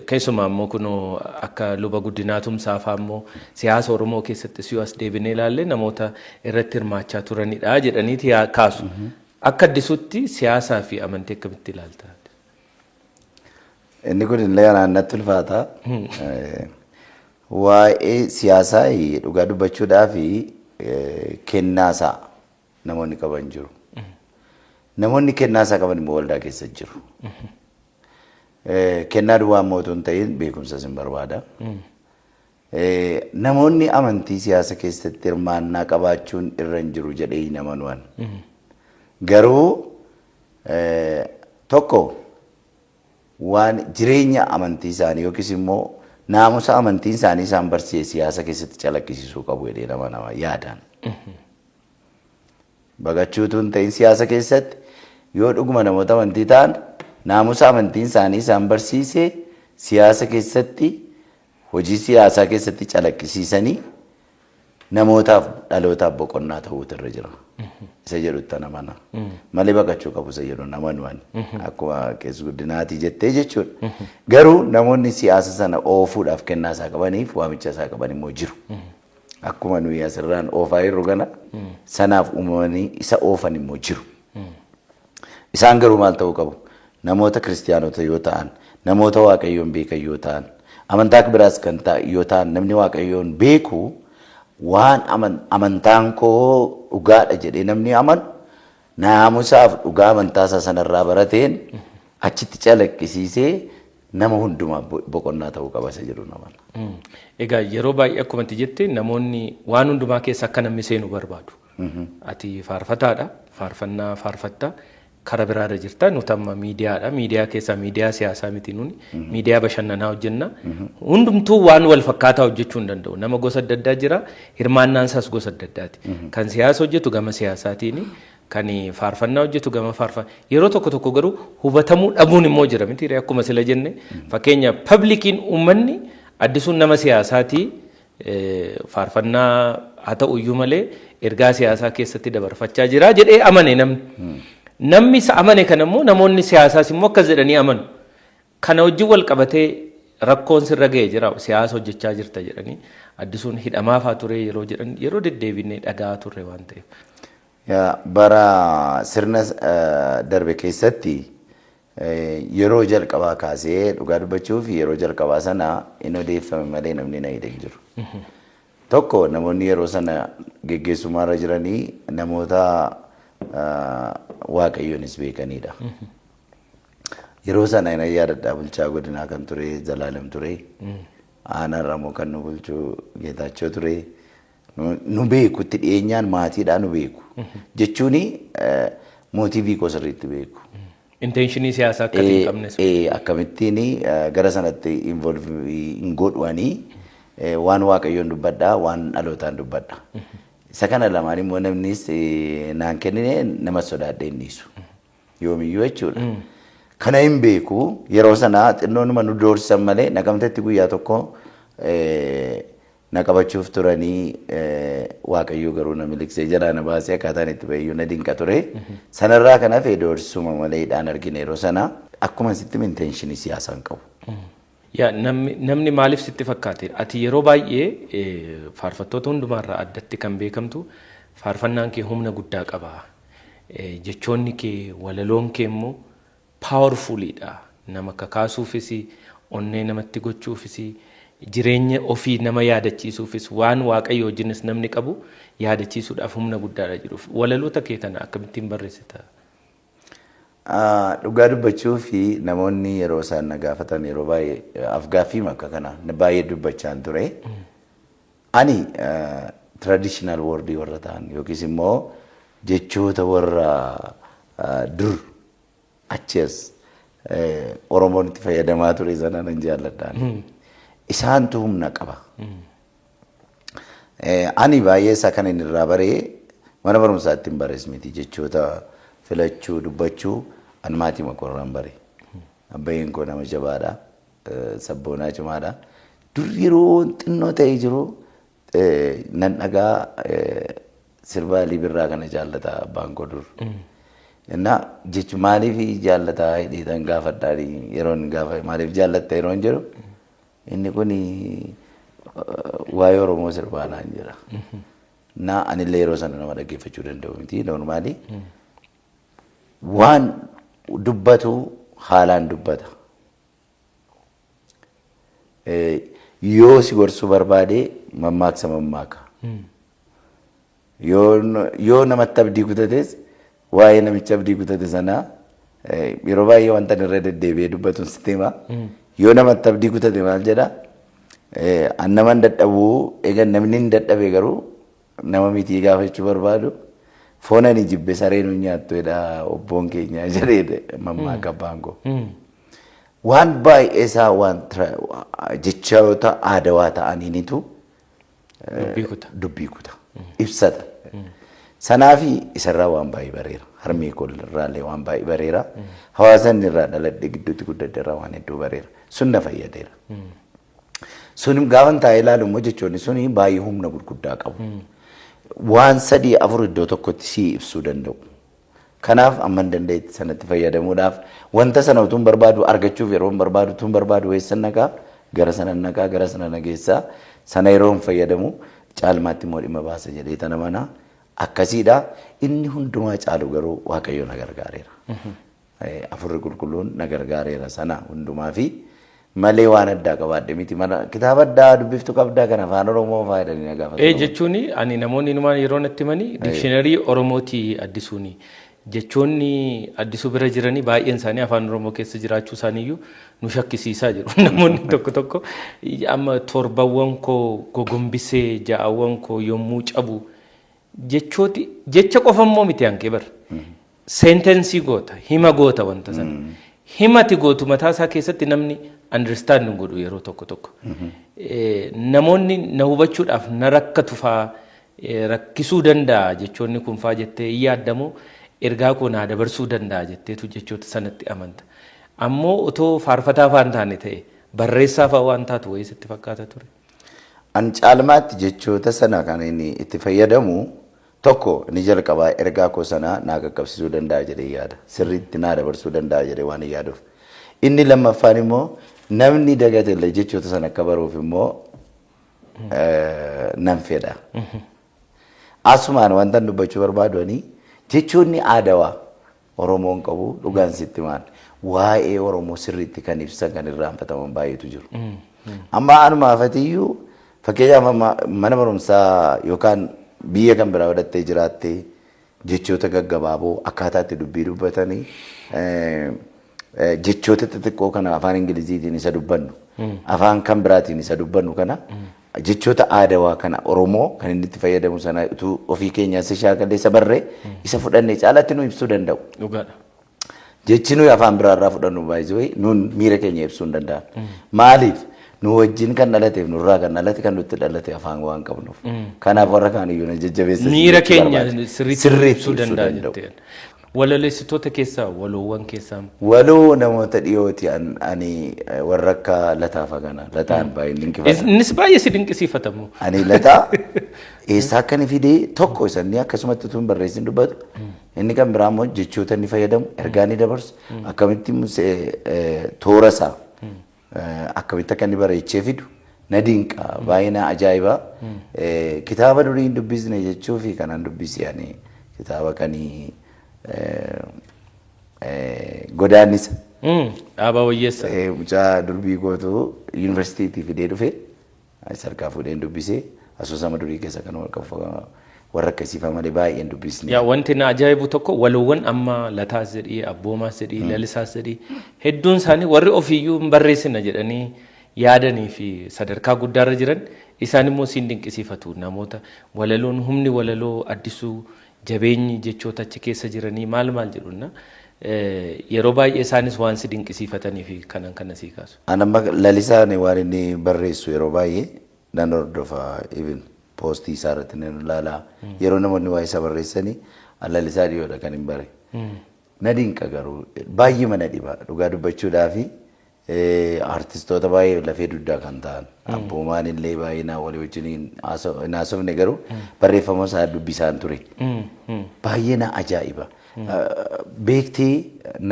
Keessumaa immoo kunoo akka luba guddinaa tumsaafaa immoo siyaasa Oromoo keessatti siyoo as deebinee ilaalle namoota irratti hirmaachaa turanidha jedhaniiti kaasu. Akka addisutti siyaasaa fi amantii akkamitti ilaalta? Inni kun illee natti ulfaata. Waa'ee siyaasaa dhugaa dubbachuudhaa fi kennaasaa namoonni qaban jiru. Namoonni kennaasaa qaban immoo waldaa keessa jiru. Kennaa duwwaa mootuu hin ta'in beekumsas hin barbaada. Namoonni amantii siyaasa keessatti hirmaannaa qabaachuun irra hin jiru jedhee hin amanuwan. Garuu tokko waan jireenya amantii isaanii yookiis immoo naamusa amantiin isaanii isaan barsiise siyaasa keessatti calaqqisiisuu qabu jedhee nama yaadaan. Bagachuutu hin ta'in siyaasa keessatti yoo dhuguma namoota amantii ta'an naamusa amantiin isaanii isaan barsiise siyaasa keessatti hojii siyaasaa keessatti calaqqisiisanii namootaaf dhalootaaf boqonnaa ta'uutu irra jira. Isa jedhutti amana. Malee bagachuu qabu isa jedhu namanumaan akkuma qeessi guddinaatii jettee jechuudha. Garuu namoonni siyaasa sana oofuudhaaf kennaa isaa qabaniif waamicha isaa qaban immoo jiru. Akkuma nuyi asirraan oofaa jirru kana sanaaf uumamanii isa oofan immoo jiru. Isaan garuu maal ta'uu qabu? Namoota kiristiyaanota yoo ta'an, namoota waaqayyoon beekan yoo ta'an, amantaa biraas kan yoo ta'an namni waaqayyoon beeku waan amantaan koo dhugaadha jedhee namni amanu naamusaaf dhugaa amantaasaa sanarraa barateen achitti calaqqisiisee nama hundumaa boqonnaa ta'uu qaba isa jedhu nama. Egaa yeroo baay'ee akkuma jette namoonni waan hundumaa keessa akka namni seenu barbaadu. Ati faarfataadha, faarfannaa faarfatta. Kara biraarra jirta nuti amma miidiyaadha. Miidiyaa keessaa miidiyaa siyaasaa miti nuni. Miidiyaa bashannanaa hojjenna. Hundumtuu waan wal fakkaataa hojjechuu hin danda'u. Nama gosa adda addaa jira. Hirmaannaan isaas gosa adda addaati. Kan siyaasa hojjetu gama siyaasaatiin, kan faarfannaa hojjetu gama faarfannaa. Yeroo tokko garuu hubatamuu dhabuun immoo jira miti akkuma sila jenne. Fakkeenya pablikiin uummanni addisuun nama siyaasaatii faarfannaa haa ta'u iyyuu malee ergaa siyaasaa keessatti dabarfachaa jira jedhee amane namni. Namni isa amane kana immoo namoonni siyaasaas immoo akkas jedhanii amanu. Kana wajjin wal qabatee rakkoon sirra ga'ee jira siyaasa hojjechaa jirta jedhanii addisuun hidhamaafaa ture yeroo jedhan yeroo deddeebinee dhagaa turre waan ta'eef. Bara sirna darbe keessatti yeroo jalqabaa kaasee dhugaa dubbachuuf yeroo jalqabaa sana hin odeeffame malee namni na hidhe jiru. Tokko namoonni yeroo sana geggeessummaarra jiranii namoota waaqayyoonis beekanidha. Yeroo sana hin yaadadhaa bulchaa godinaa kan ture Zalaalam ture. Aanarra immoo kan nu bulchu Geetaachoo ture. Nu beeku itti dhiyeenyaan maatiidhaa nu beeku. Jechuuni mootiivii koo sirriitti beeku. Intentionii siyaasaa akkamitti hin qabnes. Akkamittiin gara sanatti hin godhuanii waan waaqayyoon dubbadhaa waan dhalootaan dubbadha. Isa kana lamaan immoo namnis naan kennine nama sodaadhee innisu. Yoomiyyuu jechuudha. Kana hin beeku yeroo sanaa xinnoonuma nu doorsisan malee Naqamtetti guyyaa tokko na qabachuuf turanii Waaqayyo garuu na miliqsee jalaa na baasee akkaataan itti bayyuu na dinqa ture. Sanarraa kanaaf doorsisuma maleedhaan argine yeroo sanaa akkuma sitti intentionii siyaasaan qabu. Yaa namni maaliif sitti fakkaate? Ati yeroo baay'ee faarfattoota hundumaarraa addatti kan beekamtu faarfannaan kee humna guddaa qaba. Jechoonni kee walaloon kee immoo powerfulidha. Nama kakaasuufis onnee namatti gochuufis jireenya ofii nama yaadachiisuufis waan Waaqayyo wajjinis namni qabu yaadachiisuudhaaf humna guddaadha jiruuf. Walaloota kee tana akkamittiin barreessita? Dhugaa dubbachuu fi namoonni yeroo isaan na gaafatan yeroo baay'ee afgaaffii makka kana baay'ee dubbachaan ture. Ani traditional wordii warra ta'an yookiis immoo jechoota warra dur achees Oromoon itti fayyadamaa ture sana nan jaalladhaan. Isaantu humna qaba. Ani baay'ee isaa kan inni irraa baree mana barumsaatti hin barees miti jechoota filachuu dubbachuu ani maatii makoorraan bare. Abbaayeen koo nama jabaadha. Sabboonaa cimaadha. Dur yeroo xinnoo ta'ee jiru nan dhagaa sirba Alii Birraa kana jaallata abbaan koo dur. Innaa jechuun maaliif jaallataa hidhiitan gaafadhaadhi yeroon gaafa maaliif jaallatta yeroon jedhu inni kun waa'ee Oromoo sirbaanaan jira. Naa anillee yeroo sana nama dhaggeeffachuu danda'u miti normaali. Waan dubbatu haalaan dubbata. Yoo si gorsuu barbaade mammaaksa mammaaka. Yoo namatti abdii kutates waa'ee namicha abdii kutate sanaa yeroo baay'ee wanta irra deddeebi'ee dubbatuun sisteema. Yoo namatti abdii kutate maal jedhaa? Naman dadhabuu egaa namni hin dadhabe garuu nama mitii gaafachuu barbaadu foon ani jibbe sareen nyaattu jedha obboon keenya jedhee mammaaka abbaan koo. Waan baay'ee isaa waan jechoota aadawaa ta'aniinitu dubbii kuta ibsata. Sanaafi isarraa waan baay'ee bareera. Harmee koo irraallee waan baay'ee bareera. Hawaasan irraa dhaladhee gidduutti guddadde irraa waan hedduu bareera. Sun na fayyadeera. Sun gaafan taa'ee ilaalu immoo jechoonni suni baay'ee humna gurguddaa qabu. Waan sadii afur iddoo tokkotti si ibsuu danda'u. Kanaaf amma hin dandeetti sanatti fayyadamuudhaaf wanta sana utuun barbaadu argachuuf yeroo hin barbaadu utuun barbaadu weessan naqaa gara sana naqaa gara sana nageessaa sana yeroo hin fayyadamu caalmaatti immoo dhimma baasa jedhee tana mana akkasiidha. Inni hundumaa caalu garuu Waaqayyo na gargaareera. Afurri qulqulluun na gargaareera sana hundumaa fi malee waan addaa qabaadde miti mana kitaaba addaa dubbiftu qabdaa kan afaan Oromoo faayidanii na gaafatu. Jechuun ani namoonni numaan yeroo natti mani dikshiinarii Oromootii addisuuni. Jechoonni addisuu bira jiranii baay'een isaanii afaan Oromoo keessa jiraachuu isaaniiyyuu nu shakkisiisaa jiru. Namoonni tokko tokko amma torbawwan koo gogombisee ja'awwan koo yommuu cabu jechooti jecha qofa immoo miti hankee bara. Seentensii goota hima goota wanta sana. Himati gootu mataa isaa keessatti namni understand godhu yeroo tokko tokko. Namoonni na hubachuudhaaf na rakkatu fa'aa rakkisuu danda'a jechoonni kun fa'aa jettee yaaddamu. Ergaa koo naa dabarsuu danda'a jetteetu jechoota sanatti amanta. Ammoo otoo faarfataa fa'aan taane ta'e barreessaa fa'aa waan taatu wayii sitti fakkaata ture. An caalmaatti jechoota sana kan inni itti fayyadamu tokko ni jalqabaa ergaa koo sana naa qaqqabsiisuu danda'a jedhee yaada. Sirriitti naa dabarsuu danda'a jedhee waan yaaduuf. Inni lammaffaan immoo namni dagatellee jechoota sana akka baruuf immoo nan fedha. Asumaan wanta dubbachuu barbaadanii jechoonni aadawaa Oromoon qabu dhugaan sitti maal waa'ee Oromoo sirriitti kan ibsan kan irraanfataman baay'eetu jiru. Amma anumaafattiyyuu fakkeenyaaf mana barumsaa yookaan biyya kan biraa godhattee jiraattee jechoota gaggabaaboo akkaataa itti dubbii dubbatanii jechoota xixiqqoo kana afaan Ingiliziitiin isa dubbannu afaan kan biraatiin isa dubbannu kana jechoota aadawaa kana Oromoo kan inni itti fayyadamu sana utuu ofii keenyaa isa shaakallee isa barree isa fudhannee caalaatti nu ibsuu danda'u. Dhugaadha. Jechi nuyi afaan biraarraa fudhannu baay'ee nuun miira keenya ibsuu hin danda'an. Maaliif nu wajjin kan dhalateef nurraa kan dhalate kan nutti dhalate afaan waan qabnuuf. Kanaaf warra kaan iyyuu na jajjabeessa. Miira keenya sirriitti ibsuu danda'a jettee. Walaleessitoota keessaa waloowwan keessaa. Waloo namoota dhiyooti ani warra akka Lataa Faganaa Lataan baay'ee dinqifatamu. Innis baay'ee si dinqisiifatamu. Ani Lataa eessaa akka inni fidee tokko isanii akkasumatti utuu hin barreessin dubbatu inni kan biraa immoo jechoota inni fayyadamu ergaa inni dabarsu akkamitti toora isaa akkamitti akka inni bareechee fidu na dinqa baay'ee na ajaa'iba. Kitaaba durii hin dubbisne jechuu fi kanaan dubbisi ani kitaaba kanii godaannisa. Dhaabaa wayyeessa. Mucaa durbii gootu yuunivarsiitiitii fidee dhufe sarkaa fuudhee dubbisee asoosama durii keessa kan warra akkasiifaa malee baay'ee hin dubbisne. Yaa wanti na ajaa'ibu tokko waloowwan amma Lataas jedhii Abboomaas jedhii Lalisaas jedhii hedduun isaanii warri ofiiyyuu hin barreessina jedhanii yaadanii fi sadarkaa guddaarra jiran isaan immoo siin dinqisiifatu namoota walaloon humni walaloo addisuu jabeenyi jechoota achi keessa jiranii maal jedhunna yeroo baay'ee isaanis waan si dinqisiifatanii fi kanan kana sii kaasu. Anamma Lalisaan waan inni barreessu yeroo baay'ee nan hordofa even poostii isaa irratti nan ilaalaa yeroo namoonni waa isa barreessanii Lalisaa dhiyoodha kan hin bare. Na dinqa garuu baay'ee mana dhiba dhugaa dubbachuudhaa fi artistoota baay'ee lafee duddaa kan ta'an abboomaan illee baay'ee naa walii wajjin hin haasofne garuu barreeffama isaa dubbisaan ture. Baay'ee na ajaa'iba. Beektii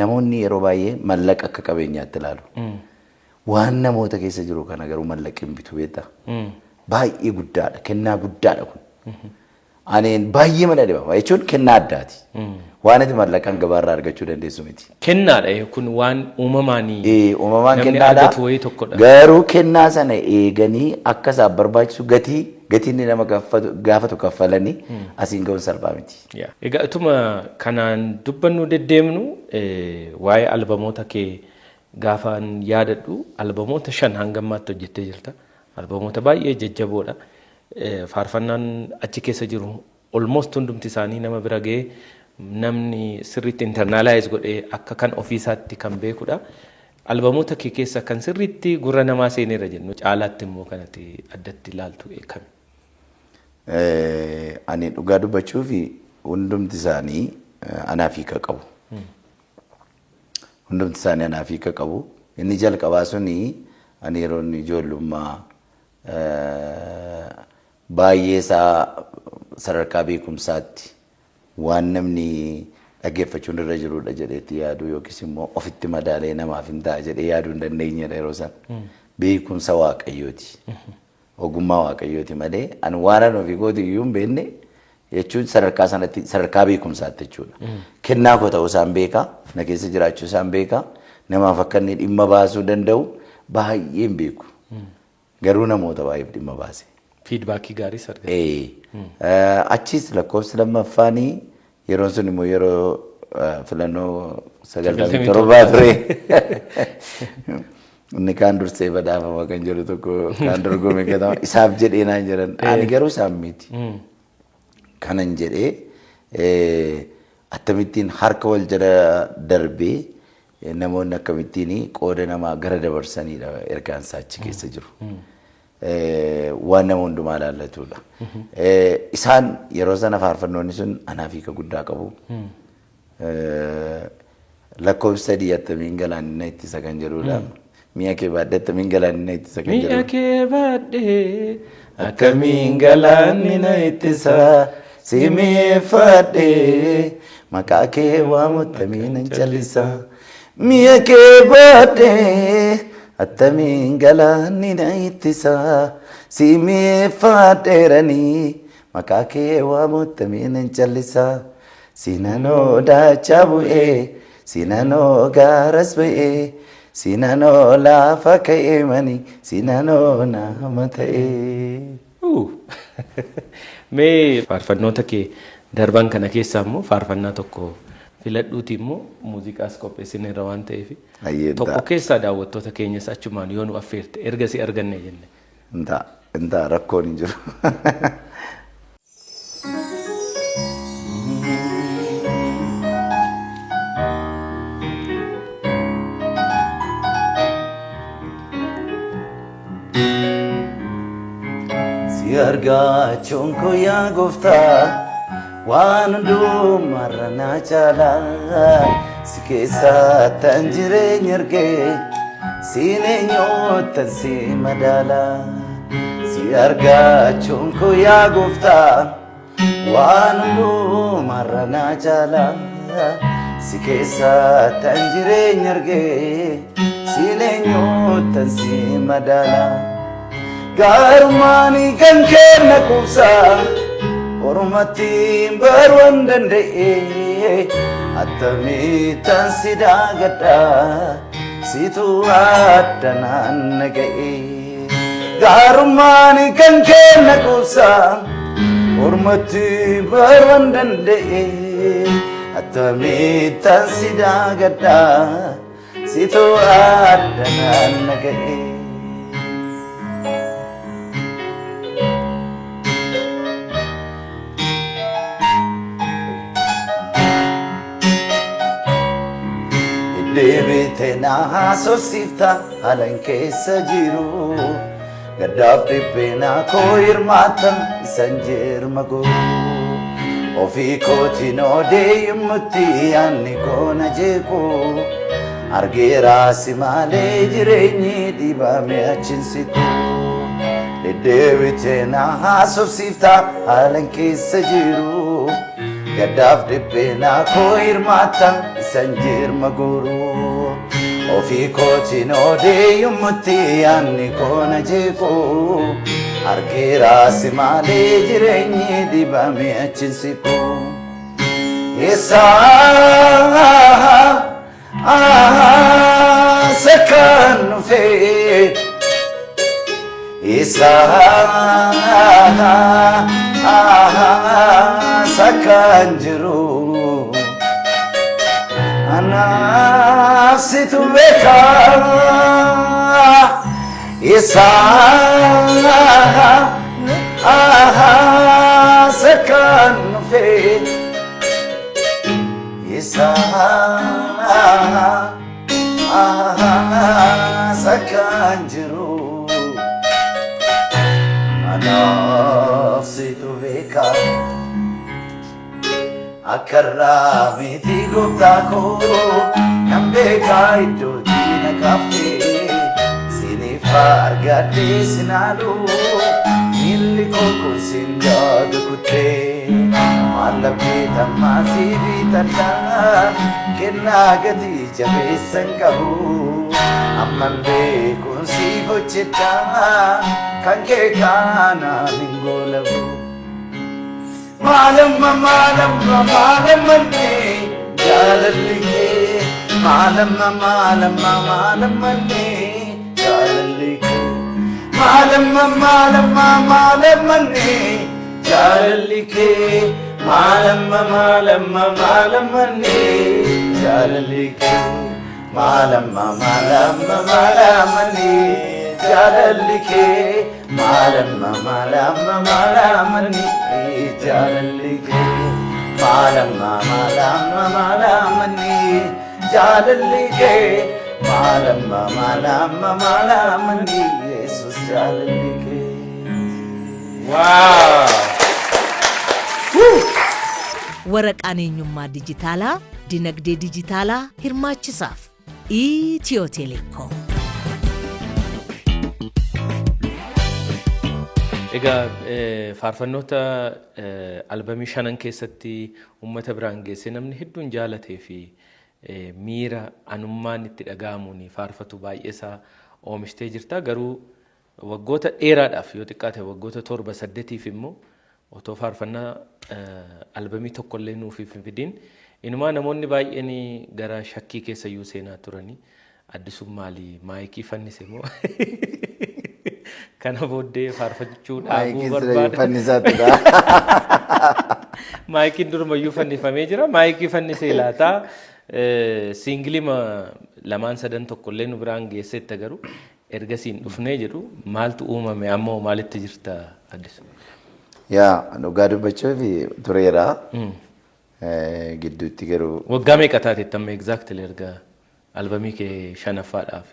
namoonni yeroo baay'ee mallaqa akka qabeenyaatti ilaalu. Waan namoota keessa jiru kana garuu mallaqa hin bitu beektaa. Baay'ee guddaadha kennaa guddaadha kun. Ani baay'ee mana dhiba jechuun kennaa addaati. Waan ati mallaqaan gabaarraa argachuu dandeessu miti. Kennaadha kun waan uumamaanii. Uumamaan kennaadha. Garuu kennaa sana eeganii akka isaaf barbaachisu gatiin nama gaafatu kaffalanii asiin ga'uun salphaa miti. Egaa ituma kanaan dubbannu deddeemnu waa'ee albamoota kee gaafaan yaadadhu albamoota 5 hanga ammaatti hojjettee jirta. Albamoota baay'ee jajjaboodha. Faarfannaan achi keessa jiru almost hundumti isaanii nama bira ga'ee namni sirriitti internalize godhee akka kan ofiisaatti kan beekudha. Albamoota kee keessa kan sirriitti gurra namaa seeneera jennu caalaatti immoo kanatti addatti ilaaltu eekame. Ani dhugaa dubbachuu fi hundumti isaanii anaaf hiika qabu. Hundumti isaanii anaaf hiika qabu. Inni jalqabaa suni ani yeroo ijoollummaa baay'ee isaa sadarkaa beekumsaatti waan namni dhaggeeffachuun irra jirudha jedheetti yaadu yookiis immoo ofitti madaalee namaaf hin ta'a jedhee yaaduu hin dandeenyedha yeroo san. Beekumsa waaqayyooti. Ogummaa waaqayyooti malee ani waan ofii kooti iyyuu hin beekne jechuun sadarkaa sanatti sadarkaa beekumsaatti jechuudha. Kennaa koo ta'uu isaan beekaa, na keessa jiraachuu isaan beekaa, namaaf akka inni dhimma baasuu danda'u baay'ee hin beeku. Garuu namoota baay'eef dhimma baase. Feedbackii gaariis argate. Achis lakkoofsi lammaffaanii yeroon sun immoo yeroo filannoo 97 ture. Inni kaan dursee badhaafama kan jedhu tokko kaan dorgome gatama isaaf jedhee naan jedhan ani garuu isaan miti. Kanan jedhee akkamittiin harka wal jala darbee namoonni akkamittiin qooda namaa gara dabarsanidha ergaan isaa achi keessa jiru. Waan nama hundumaa ilaallatudha. Isaan yeroo sana faarfannoonni sun anaaf hiika guddaa qabu. Lakkoofsa 3 attamiin galaanina ittisa kan jedhudha. Mi'a kee baadhee attamiin galaanina ittisa kan jedhudha. Mi'a kee baadhee akkamiin galaanina ittisa si mi'eeffadhee maqaa kee waamu attamiin hin callisa. Mi'a kee baadhee attamiin galaanina ittisa si mi'eeffadheeranii maqaa kee waamu attamiin hin callisa. Sinanoo daachaa bu'ee sinanoo gaaras ba'ee sinanoo laafa ka'ee manii sinanoo nama ta'ee. Mee faarfannoota kee darban kana keessaa immoo faarfannaa tokko filadhuuti immoo muuziqaas qopheessineerra waan ta'eef tokko keessaa daawwattoota keenyas achumaan yoo nu affeerte erga si arganne jenne. Intaa rakkoon hin jiru. Si argachuun koo yaa gooftaa waan hundumarra naa caala si keessattan jireenya argee siin eenyuuttan si madaala si argachuun koo yaa gooftaa waan hundumarra naa caala si keessattan jireenya argee siin eenyuuttan si madaala Garmani kan kenna kusa Ormati barwan danda'e Attamitan sidagada Situ addanan naga'e Garmani kan kenna kusa Ormati barwan danda'e Attamitan sidagada Situ addanan naga'e Deebite na haasofsiifta haalan keessa jiru gaddaaf dhibbee na koo hirmaatan isan jirma gooru ofii kootiin odeeyyimutti yaanni koo na jeequ argeeraasi malee jireenyi dhibame achinsitu Deebite na haasofsiifta haalan keessa jiru gaddaaf dhibbee na koo hirmaatan isan jirma gooru ofii kootiin odeeyyimutti yaanni koo na jeequ argeeraasi malee jireenyi dhibame achinsitu sakkaan dhufee sakkaan jiru Anasitu beka Sekan fe Sekan jiru Anasitu beka Akarra miti gupta ko nambe kaido dina kafte sini fargate sinalu nilli ko sinda dukute malabe tamasi vitata kenna gati jabe sankabu amambe kunsi hochita kanke kana ningolabu Malamma malamma malammanne jaalallige Malamma malamma malammanne jaalallige Malamma malamma malammanne jaalallige Malamma malamma malammanne jaalallige Malamma malamma malammanne jaalallige Malamma malamma malammanne jaalallige Malamma malamma malammanne jaalallige Malamma malamma malammanne Yesus jaalallige Wow! Waraqaan eenyummaa dijitaalaa dinagdee dijitaalaa hirmaachisaaf Itiyoo Teleekoom. Egaa faarfannoota albamii shanan keessatti uummata biraan geesse namni hedduun jaalatee fi miira anummaan itti dhaga'amuun faarfatu baay'eesaa oomishtee jirta. Garuu waggoota dheeraadhaaf yoo xiqqaate waggoota 7-8 immoo otoo faarfannaa albamii tokkollee nuuf hin fidin inumaa namoonni baay'een gara shakkii keessa iyyuu seenaa turanii addisuun maali maayikii fannise moo kana booddee faarfachuu dhaabuu barbaada. Maayikiin durumayyuu fannifamee jira. Maayikii fannisee laataa siingilii 2-3 tokkollee nu biraan geessetti garuu ergasiin dhufnee jedhu maaltu uumame ammoo maalitti jirta Addis? Yaa dhugaa dubbachuuf tureera. Gidduutti garuu waggaa meeqa taatetti amma exactly erga albamii kee shanaffaadhaaf?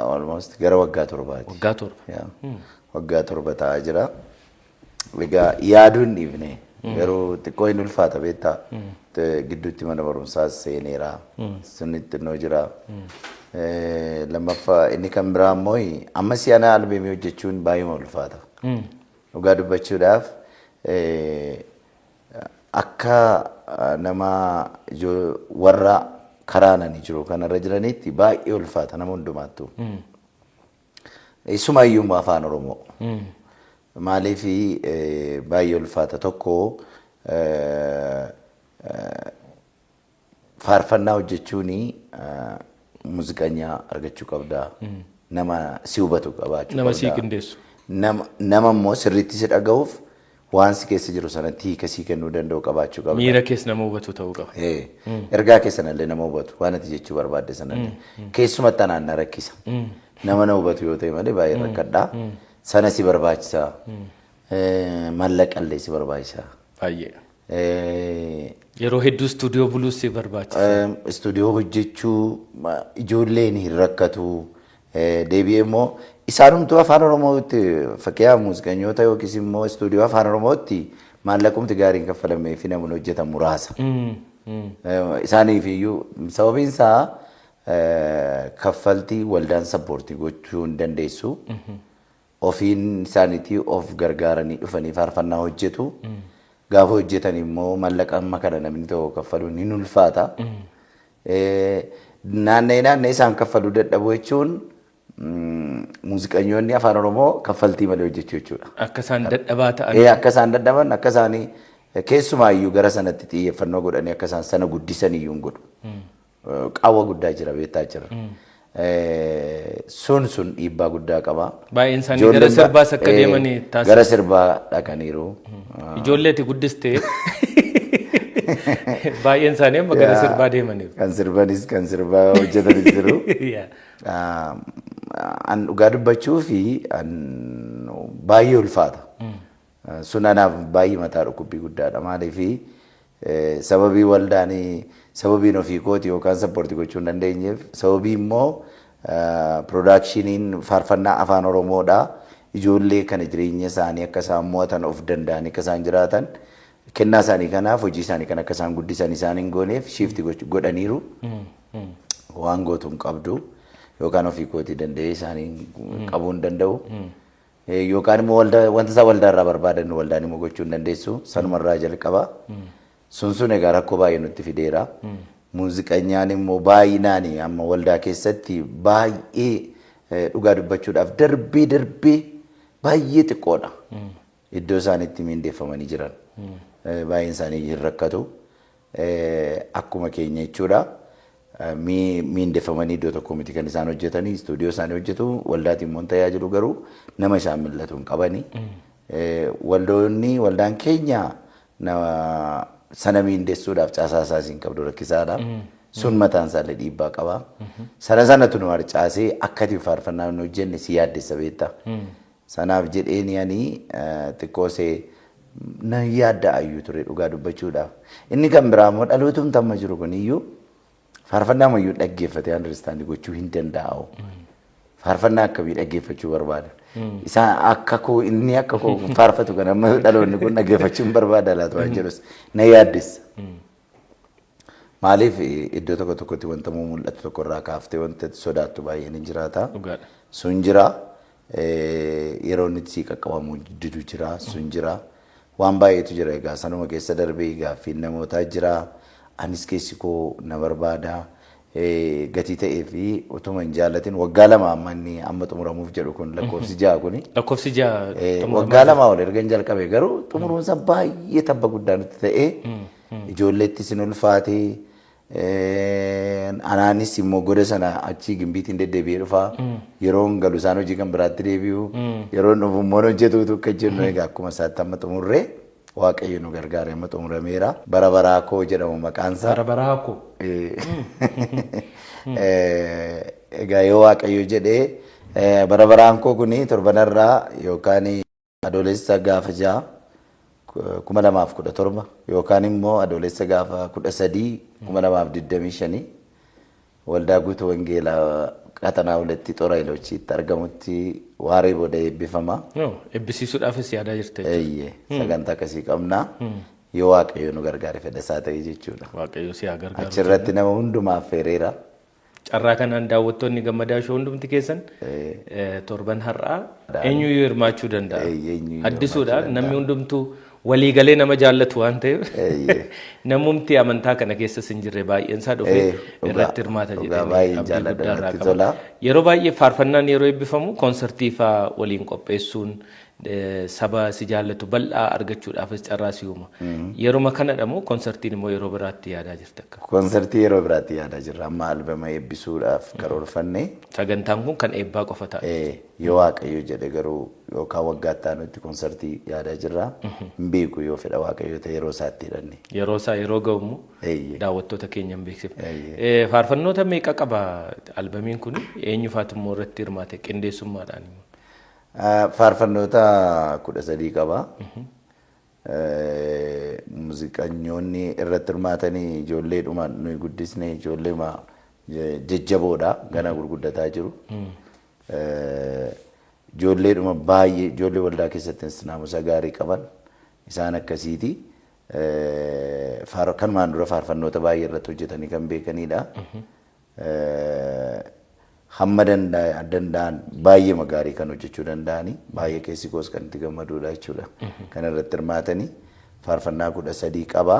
almost gara waggaa torbaati. Waggaa torba. Waggaa torba ta'aa jira. Egaa yaaduun dhiifne garuu xiqqoo hin ulfaata beektaa gidduutti mana barumsaas seeneera sunni xinnoo jira. Lammaffaa inni kan biraa immoo amma si'ana albeemii hojjechuun baay'ee ulfaata. Dhugaa dubbachuudhaaf akka nama warra karaananii jiru kanarra jiranitti baay'ee ulfaata nama hundumaattu. Isumayyuu afaan Oromoo. Maaliif baay'ee ulfaata tokko faarfannaa hojjechuun muuziqanyaa argachuu qabda. Nama si hubatu qabaachuu qabda. Nama si qindeessu. Nama immoo sirriitti si dhaga'uuf waan si keessa jiru sanatti hiika sii kennuu danda'u qabaachuu qabda. Miira keessa nama hubatu ta'uu qaba. Ergaa keessanallee nama hubatu waan ati jechuu barbaadde sanallee. Keessumatti anaan na rakkisa. Nama na hubatu yoo ta'e malee baay'ee rakkadhaa. Sana si barbaachisa. Mallaqallee si barbaachisa. Baay'ee. Yeroo hedduu istuudiyoo buluus si barbaachisa. Istuudiyoo hojjechuu ijoolleen hin rakkatu. Deebi'ee immoo isaanumtuu afaan Oromootti fakkiyaa muuziqanyoota yookiis immoo istuudiyoo afaan Oromootti maallaqumti gaariin kaffalamee fi namoonni hojjetan muraasa. Isaaniif iyyuu sababiin isaa kaffaltii waldaan sappoortii gochuu hin dandeessu. Ofiin isaaniitii of gargaaranii dhufanii faarfannaa hojjetu. Gaafa hojjetan immoo maallaqa amma kana namni tokko kaffaluun hin ulfaata. Naannee isaan kaffaluu dadhabu jechuun muuziqanyoonni afaan Oromoo kaffaltii malee hojjechuu jechuudha. Akka isaan dadhabaa ta'an. Akka isaan dadhaban akka isaanii keessumaayyuu gara sanatti xiyyeeffannoo godhanii akka isaan sana guddisan iyyuu hin godhu. Qaawwa guddaa jira beektaa jira. Sun dhiibbaa guddaa qaba. Baay'een isaanii gara sirbaas akka deemanii taasisu. Gara sirbaa dhaqaniiru. Ijoolleeti guddistee baay'een isaanii amma gara sirbaa deemaniiru. Kan sirbanis kan sirbaa hojjetanis jiru. An dhugaa dubbachuu fi baay'ee ulfaata. Sun anaaf baay'ee mataa dhukkubbii guddaadha. Maaliif sababii waldaanii sababiin ofii kooti yookaan sappoortii gochuu hin dandeenyeef sababii immoo piroodaakshiniin faarfannaa afaan Oromoodha. Ijoollee kana jireenya isaanii akka isaan mo'atan of danda'an akka isaan jiraatan kennaa isaanii kanaaf hojii isaanii kan akka isaan guddisan isaan hin gooneef shiifti godhaniiru. Waan gootu hin qabdu yookaan ofii kootii danda'ee isaanii qabuu hin danda'u. Yookaan immoo wanta isaa waldaarraa barbaadan waldaan immoo gochuu hin dandeessu sanumarraa jalqaba. Sun egaa rakkoo baay'ee nutti fideera. Muuziqanyaan immoo baay'inaan amma waldaa keessatti baay'ee dhugaa dubbachuudhaaf darbee baay'ee xiqqoodha. Iddoo isaaniitti miindeeffamanii jiran. Baay'een isaanii hin rakkatu. Akkuma keenya jechuudha. Miindeeffamanii iddoo tokko miti kan isaan hojjetanii istuudiyoo isaanii hojjetu waldaatiin immoo tajaajilu garuu nama isaan millatu hin qabani. Waldaan keenya sana miindeessuudhaaf caasaa isaasiin qabdu rakkisaadha. Sun mataan isaallee dhiibbaa qaba. Sanatu nu harcaasee akkati faarfannaa nu hojjenne si yaaddessa beektaa. Sanaaf jedheen ani xiqqoosee na yaadda ayyuu ture dhugaa dubbachuudhaaf. Inni kan biraa immoo dhalootuun tamma jiru kun iyyuu faarfannaa mayyuu dhaggeeffatee understand gochuu hin danda'u. Faarfannaa akkamii dhaggeeffachuu barbaada. Isaan akka koo inni akka koo faarfatu kan amma dhaloonni kun dhaggeeffachuu hin barbaada laatu waan jedhus na yaaddessa. Maaliif iddoo tokkotti wanta mul'atu tokkorraa kaaftee wanta sodaattu baay'een hin jiraata. Sun jira. Yeroo inni sii qaqqabamu didu jira. Sun jira. Waan baay'eetu jira egaa sanuma keessa darbee gaaffiin namootaa jira. Anis keessi koo na barbaada. Gatii ta'ee fi utuma hin jaallatin waggaa lama amma xumuramuuf jedhu kun lakkoofsi ja'a kuni. Lakkoofsi ja'a. Waggaa lama ol erga hin jalqabe garuu xumuruunsa baay'ee tabba guddaa nutti ta'ee ijoolleettis hin ulfaatee anaanis immoo goda sana achii gimbiitiin deddeebi'ee dhufaa yeroo galu isaan hojii kan biraatti deebi'u yeroo dhufu immoo hojjetuutu akka jennu egaa akkuma isaatti amma xumurree. Waaqayyo nu gargaare amma xumurameera. Bara baraa koo jedhamu maqaansaa. Bara baraa koo. Egaa yoo Waaqayyo jedhee bara baraan koo kuni torbanarraa yookaan adoolessa gaafa 2017 yookaan immoo adoolessa gaafa 13 2025 waldaa guutuu wangeelaa qaxanaa walitti xora iloochiitti argamutti waaree booda eebbifama. Eebbisiisuudhaafis yaadaa jirte. Sagantaa akkasii qabnaa. Yoo Waaqayyo nu gargaare fedha isaa ta'e jechuudha. Waaqayyo si haa gargaaru. Achirratti nama hundumaaf feereera. Carraa kanaan daawwattoonni gammadaa shoo hundumti keessan torban har'aa eenyuyyuu hirmaachuu danda'a. Addisuudha namni hundumtuu waliigalee nama jaallatu waan ta'eef namumti amantaa kana keessas hin jirre baay'een isaa dhufee irratti hirmaata jedhee yeroo baay'ee faarfannaan yeroo eebbifamu koonsartii fa'aa waliin qopheessuun saba si jaallatu bal'aa argachuudhaafis carraa si uuma. Yeroo kanadha moo koonsartiin immoo yeroo biraatti yaadaa jirta akka? Koonsartii yeroo biraatti yaadaa jirra. Amma albama eebbisuudhaaf karoorfanne. Sagantaan kun kan eebbaa qofa ta'a. Yoo Waaqayyo jedhe garuu yookaan waggaatti aanutti koonsartii yaadaa jirra. Hin beeku yoo fedha Waaqayyo ta'e yeroo isaatti hidhanne. Yeroo isaa yeroo ga'u immoo daawwattoota keenya hin beeksifne. Faarfannoota meeqa qaba albamiin kun? Eenyu faatu immoo irratti hirmaate qindeessummaadhaan? Faarfannoota 13 qaba. Muuziqaanyoonni irratti hirmaatanii ijoolleedhuma nuyi guddisne ijoolleema jajjaboodha gana gurguddataa jiru. Ijoolleedhuma baay'ee ijoollee waldaa keessattis naamusa gaarii qaban isaan akkasiiti. Kanumaan dura faarfannoota baay'ee irratti hojjetanii kan beekanidha. Hamma danda'an baay'ee magaarii kan hojjechuu danda'ani baay'ee keessi koos kan itti gammaduudha jechuudha. Kan irratti hirmaatanii faarfannaa 13 qaba.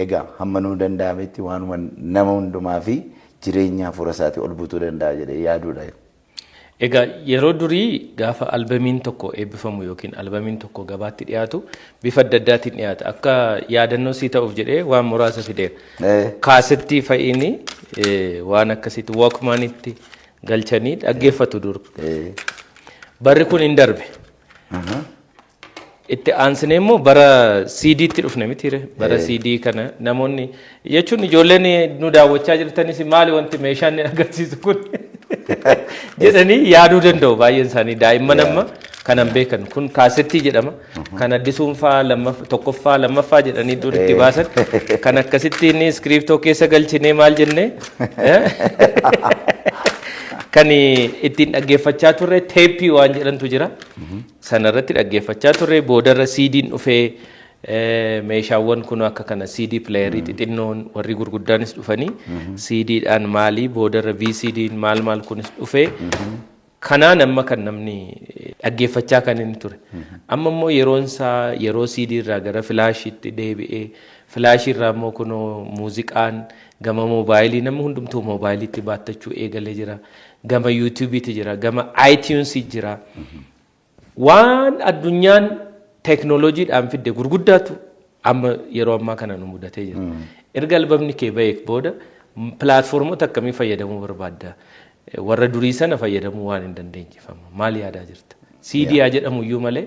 Egaa hamma nuu danda'ametti waanuma nama hundumaa fi jireenya hafuura isaatii ol butuu danda'a jedhee yaaduudha. Egaa yeroo durii gaafa albamiin tokko eebbifamu yookiin albamiin tokko gabaatti dhiyaatu bifa adda addaatiin dhiyaata. Akka yaadannoo sii ta'uuf jedhee waan muraasa fideera. Kaasettii fa'iini waan akkasitti Walkmanitti galchanii dhaggeeffatu dur. Barri kun hin darbe. Itti aansinee immoo bara CD'tti dhufne mitiire. Bara CD kana namoonni jechuun ijoolleen nu daawwachaa jirtanis maali wanti meeshaan agarsiisu kun jedhanii yaaduu danda'u baay'een isaanii daa'imman amma kanan beekan kun kaasettii jedhama. Kan addisuunfaa tokkoffaa lammaffaa jedhanii dur itti baasan kan akkasitti inni iskiriiptoo keessa galchinee maal jennee kan ittiin dhaggeeffachaa turre teeppii waan jedhantu jira. Sanarratti dhaggeeffachaa turre boodarra CD'n dhufee meeshaawwan kun akka kana CD playerii xixinnoon warri gurguddaanis dhufanii CD'dhaan maalii boodarra VCD'n maal kunis dhufee kanaan amma kan namni dhaggeeffachaa kan inni ture. Amma immoo yeroo CD irraa gara filaashiitti deebi'ee filaashii irraa immoo kunoo muuziqaan gama moobaayilii namni hundumtuu moobaayiliitti baattachuu eegalee jira. Gama YouTube'itti jira, gama iTunes'i jira. Waan addunyaan teknooloojiidhaan fidde gurguddaatu amma yeroo ammaa kana nu mudatee jira. Erga albamni kee ba'ee booda pilaatfoormoota akkamii fayyadamuu barbaadda? Warra durii sana fayyadamuu waan hin dandeenyeeffamu. Maal yaadaa jirta? CD haa jedhamu iyyuu malee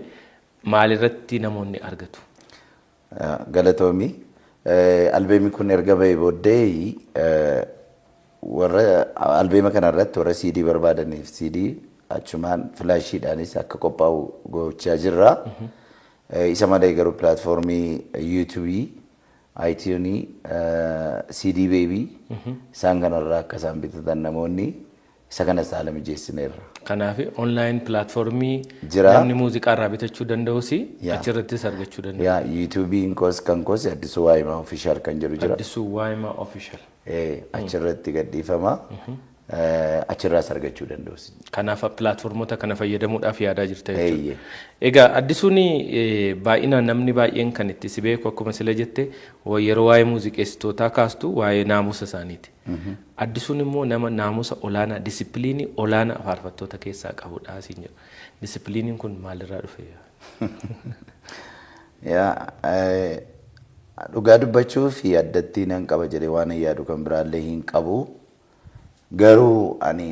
maalirratti namoonni argatu? Galatoomi. Albeemni kun erga ba'ee booddee warra albeema kanarratti warra CD barbaadaniif CD achumaan filaashiidhaanis akka qophaa'u gochaa jirra. Isa malee garuu pilaatfoormii YouTube, iTunes, CD Baby isaan kanarraa akka isaan bitatan namoonni isa kanas haala mijeessineerra. Kanaaf online pilaatfoormii namni muuziqaa irraa bitachuu danda'us achirrattis argachuu danda'a. YouTube'n koos kan koos Addisuu Waayimaa Official kan jedhu jira. Addisuu Waayimaa Official. Achirratti gadhiifama. Achirraas argachuu danda'us. Kanaaf pilaatfoormoota kana fayyadamuudhaaf yaadaa jirta jechuudha. Egaa Addisuun baay'inaan namni baay'een kan itti si beeku akkuma sila jette yeroo waa'ee muuziqeessitootaa kaastu waa'ee naamusa isaaniiti. Addisuun immoo nama naamusa olaanaa disipiliinii olaanaa faarfattoota keessaa qabudha asiin jedhu. Disipiliiniin kun maalirraa dhufe? Dhugaa dubbachuu fi addatti nan qaba jedhee waan yaadu kan biraallee hin qabu. Garuu ani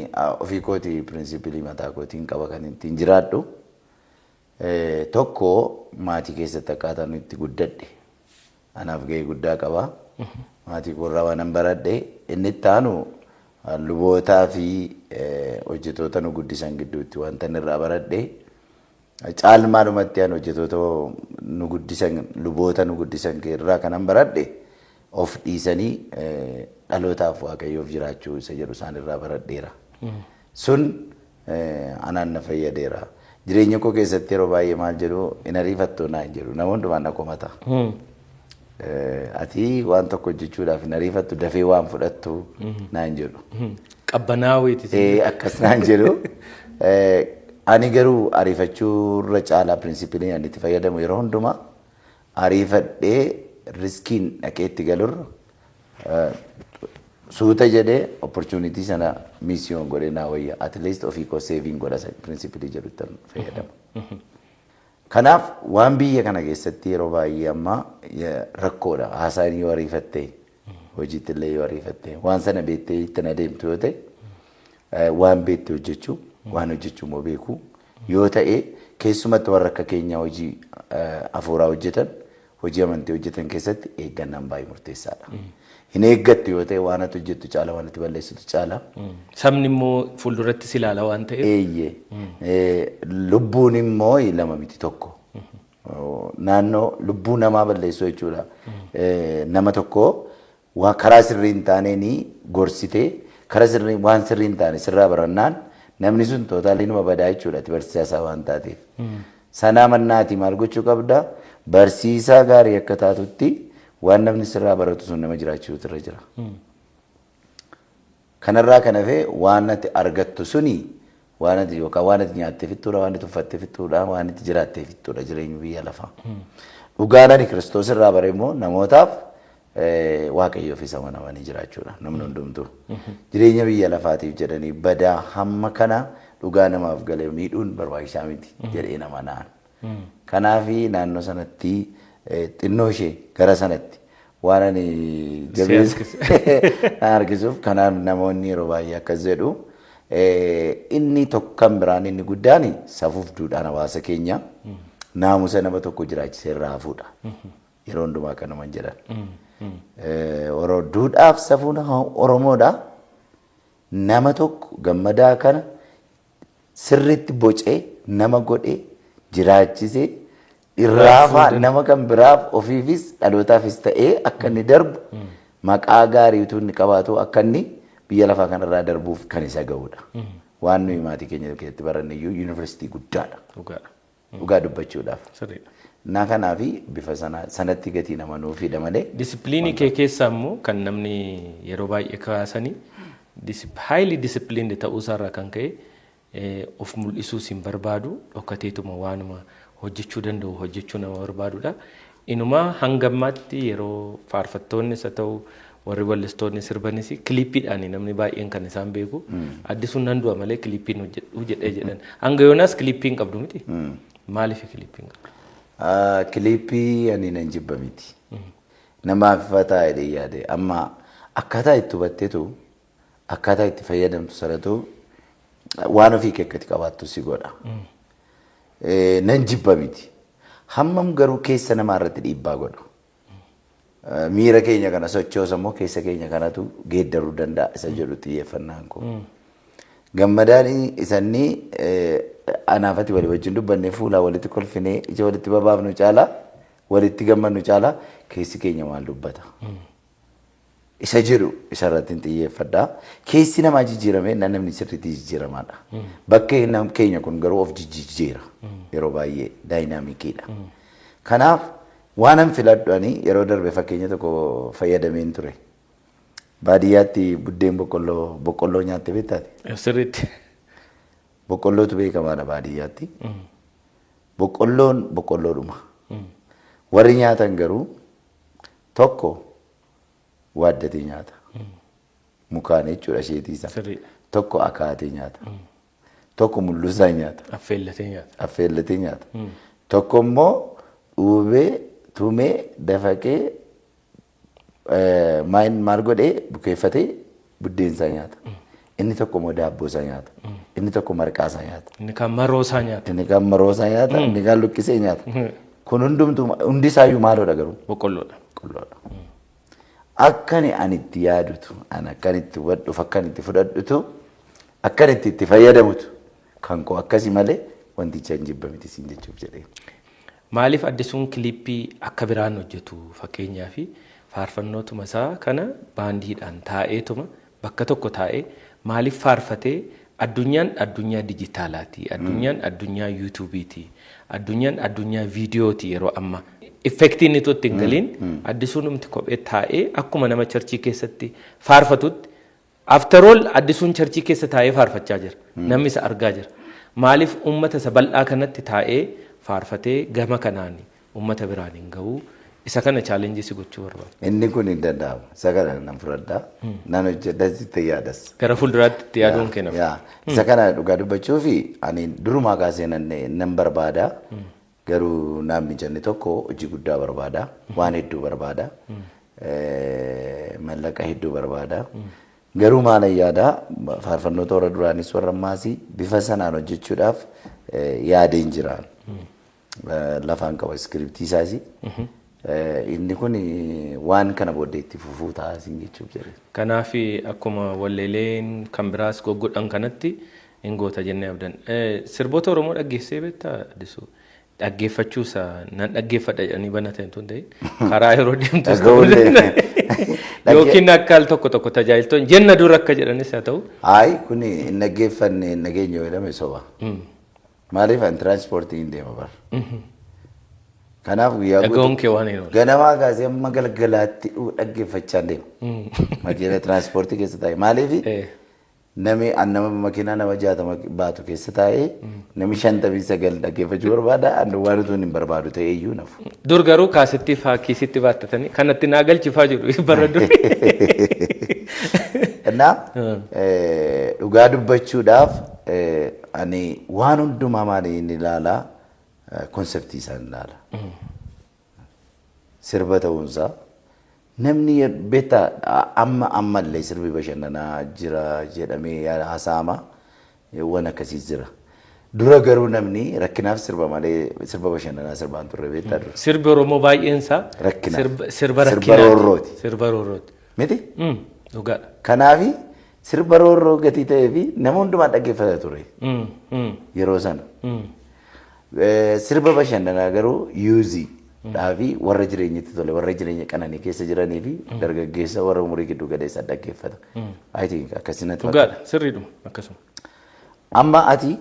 ofii kootii pirinsipilii mataa kootiin qaba kan ittiin jiraadhu. Tokko maatii keessatti akkaataa nuti itti guddadhe. Anaaf gahee guddaa qaba. Maatii koorraa waan baradhe inni itti aanu lubootaa fi hojjetoota nu guddisan gidduutti wanta irraa baradhe. Caalmaadhumatti aan hojjetoota nu guddisan luboota nu guddisan irraa kanan baradhe of dhiisanii dhalootaaf waaqayyoof jiraachuu isa jedhu isaan irraa baradheera. Sun anaan na fayyadeera. Jireenya koo keessatti yeroo baay'ee maal jedhu hin ariifattu naan jedhu nama hundumaan na komata. Ati waan tokko hojjechuudhaaf hin ariifattu dafee waan fudhattu naan jedhu. Qabbanaawwiiti. Akkas naan jedhu. Ani garuu ariifachuurra caalaa pirinsipilii ani itti fayyadamu yeroo hundumaa ariifadhee riskiin dhaqee itti galurra suuta jedhee opportunity sana mission godhee naa wayya at least ofii koo saving godha pirinsipilii jedhutti fayyadamu. Kanaaf waan biyya kana keessatti yeroo baay'ee amma rakkoodha. Haasaan yoo ariifattee hojiitti illee yoo ariifattee waan sana beektee ittiin adeemtu yoo ta'e waan beekte hojjechuu waan hojjechuu immoo beekuu yoo ta'e keessumatti warra akka keenya hojii afuuraa hojjetan hojii amantii hojjetan keessatti eeggannaan baay'ee murteessaadha. Hin eeggattu yoo ta'e waan ati hojjettu caala waan ati balleessitu caala. Sabni immoo fuulduratti si ilaala waan ta'eef. Lubbuun immoo lama miti tokko. Naannoo lubbuu namaa balleessuu jechuudha. Nama tokko waan karaa sirrii hin taaneen gorsitee karaa sirrii waan sirrii hin taane sirraa barannaan namni sun tootaalii numa badaa jechuudha barsiisaa waan taateef. Sanaa mannaati maal gochuu qabda barsiisaa gaarii akka taatutti waan namni sirraa baratu sun nama jiraachuutu irra jira. Kanarraa kan hafe waan ati argattu suni waan ati yookaan waan ati nyaattee fixxuudha waan ati uffattee fixxuudha waan ati jiraattee fixxuudha jireenya biyya lafaa. Dhugaan ani Kiristoos irraa bare immoo namootaaf waaqayyoof isa amanamanii jiraachuudha namni hundumtuu. Jireenya biyya lafaatiif jedhanii badaa hamma kana dhugaa namaaf galee miidhuun barbaachisaa miti jedhee nama naan. Kanaafi naannoo sanatti xinnoo ishee gara sanatti waan ani jabeessa argisuuf kanaaf namoonni yeroo baay'ee akkas jedhu inni tokkan biraan inni guddaan safuuf duudhaan hawaasa keenya naamusa nama tokko jiraachisee irraa hafuudha. Yeroo hundumaa kanuman jedhan. Duudhaaf safuun Oromoodha. Nama tokko gammadaa kana sirriitti bocee nama godhee jiraachisee irraa nama kan biraaf ofiifis dhalootaafis ta'ee akka inni darbu maqaa gaarii utuu inni qabaatu akka inni biyya lafaa kanarraa darbuuf kan isa ga'udha. Waan nuyi maatii keenya keessatti baranne iyyuu yuunivarsiitii guddaadha. Dhugaa dubbachuudhaaf. Naa kanaafi bifa sanatti gatii nama nuufidha malee. Disipiliinii kee keessaa immoo kan namni yeroo baay'ee kaasanii highly disciplined ta'uusaarraa kan ka'e of mul'isuu hin barbaadu dhokkateetuma waanuma hojjechuu danda'u hojjechuu nama barbaadudha. Inumaa hangammaatti yeroo faarfattoonnis haa ta'u warri wallistoonni sirbanis kiliippiidhaan namni baay'een kan isaan beeku. Addisuun nan du'a malee kiliippiin hojjedhu jedhee jedhan. Hanga yoonaas kiliippiin qabdu miti. Maaliif kiliippiin qabdu? Kiliippii ani nan jibba miti. Namaaf fataa jedhee yaade amma akkaataa itti hubatteetu akkaataa itti fayyadamtu sanatu waan ofii keekkatti qabaattu si godha. Nan jibba miti. Hammam garuu keessa namaa irratti dhiibbaa godhu. Miira keenya kana sochoosa immoo keessa keenya kanatu geeddaruu danda'a isa jedhu xiyyeeffannaan koo. Gammadaan isanii anaafati walii wajjin dubbannee fuulaa walitti kolfinee ija walitti babaafnu caalaa walitti gammannu caalaa keessi keenya maal dubbata. Isa jedhu isarratti xiyyeeffadhaa. Keessi namaa jijjiirame namni sirriitti jijjiiramaadha. Bakka keenya kun garuu of jijjiira yeroo baay'ee daayinaamikiidha. Kanaaf waan an filadhu yeroo darbe fakkeenya tokko fayyadameen ture. Baadiyyaatti buddeen boqqolloo nyaatte beektaati? Sirriitti. Boqqollootu beekamaadha baadiyyaatti. Boqqolloon boqqolloodhuma. Warri nyaatan garuu tokko waaddatee nyaata. Mukaan jechuudha isheetiisa. Tokko akaatee nyaata. Tokko mullusaa nyaata. Affeellatee nyaata. Tokko immoo dhuubee tumee dafaqee maal godhee bukeeffatee buddeensaa nyaata. Inni tokko immoo daabboosaa nyaata. Inni tokko marqaasaa nyaata. Inni kan maroosaa nyaata. Inni kan maroosaa nyaata. Inni kan luqqisee nyaata. Kun hundisaayyuu maaloodha garuu? Boqqolloodha. Akkani ani itti yaadutu, ani akkan itti hubadhuuf, akkan itti fudhadhutu, akkan itti fayyadamutu kan koo akkasii malee wanticha hin jibba miti siin jechuuf jedhee. Maaliif addisuun kiliippii akka biraan hojjetu fakkeenyaa fi faarfannootuma isaa kana baandiidhaan taa'eetuma bakka tokko taa'ee maaliif faarfatee addunyaan addunyaa dijitaalaati, addunyaan addunyaa yuutuubiiti, addunyaan addunyaa viidiyooti yeroo amma. Effektiin itti hin galiin Addisuun umti kophee taa'ee akkuma nama charchii keessatti faarfatutti after all Addisuun charchii keessa taa'ee faarfachaa jira. Namni isa argaa jira. Maaliif uummata isa bal'aa kanatti taa'ee faarfatee gama kanaan uummata biraan hin ga'u isa kana chaalenjii si gochuu barbaada. Inni kun hin danda'amu. Isa kana nan fudhadhaa. Nan hojjedhas itti yaadas. Gara fuulduraatti itti yaaduun kennamu. Isa kana dhugaa dubbachuu fi ani durumaa kaasee nan barbaada. Garuu namni jenne tokko hojii guddaa barbaada. Waan hedduu barbaada. Mallaqa hedduu barbaada. Garuu maal yaada faarfannoota warra duraanis warra ammaasii bifa sanaan hojjechuudhaaf yaadeen jira. Lafaan qaba iskiriptii isaasi. Inni kun waan kana booddee itti fufuu taasisan jechuuf jedhe. Kanaaf akkuma walleeleen kan biraas goggodhan kanatti hin goota jennee abdan. Sirboota Oromoo dhaggeessee beektaa Addisuu? Dhaggeeffachuusa nan dhaggeeffadha jedhanii banatan tun ta'e karaa yeroo deemtu yookiin akka al tokko tajaajiltoonni jenna dura akka jedhanis haa ta'u. Kun hin dhaggeeffanne hin dhageenye jedhame soba. Maaliif an tiraanspoortii hin deema bara. Kanaaf guyyaa guutuu ganamaa kaasee amma galgalaatti dhaggeeffachaa deema. Makiina tiraanspoortii keessa taa'e maaliif nami nama makiinaa nama 60 baatu keessa taa'ee nami 59 dhaggeeffachuu barbaada andu waan utuu hin barbaadu ta'e iyyuu nafu. Dur garuu kaasittii faa kiisitti baattatanii kanatti naa galchifaa jiru bara dur. Dhugaa dubbachuudhaaf ani waan hundumaa maaliin ilaalaa konseptii isaan ilaala. Sirba ta'uunsaa namni beektaa ammallee sirbi bashannanaa jira jedhamee haasa'ama waan akkasii jira. Dura garuu namni rakkinaaf sirba malee sirba bashannanaa sirbaan turre beektaa dura. Sirbi Oromoo baay'een isaa sirba roorrooti. Sirba roorrooti. Miti? Dhugaadha. Kanaafi sirba roorroo gatii ta'ee fi nama hundumaa dhaggeeffata ture yeroo sana. Sirba bashannanaa garuu yuuzii. Dhaafi warra jireenyatti tole warra jireenya qananii keessa jiranii fi dargaggeessa warra umurii giddu galeessa dhaggeeffata. I think akkasinatti. Dhugaadha sirriidhuma akkasuma. Amma ati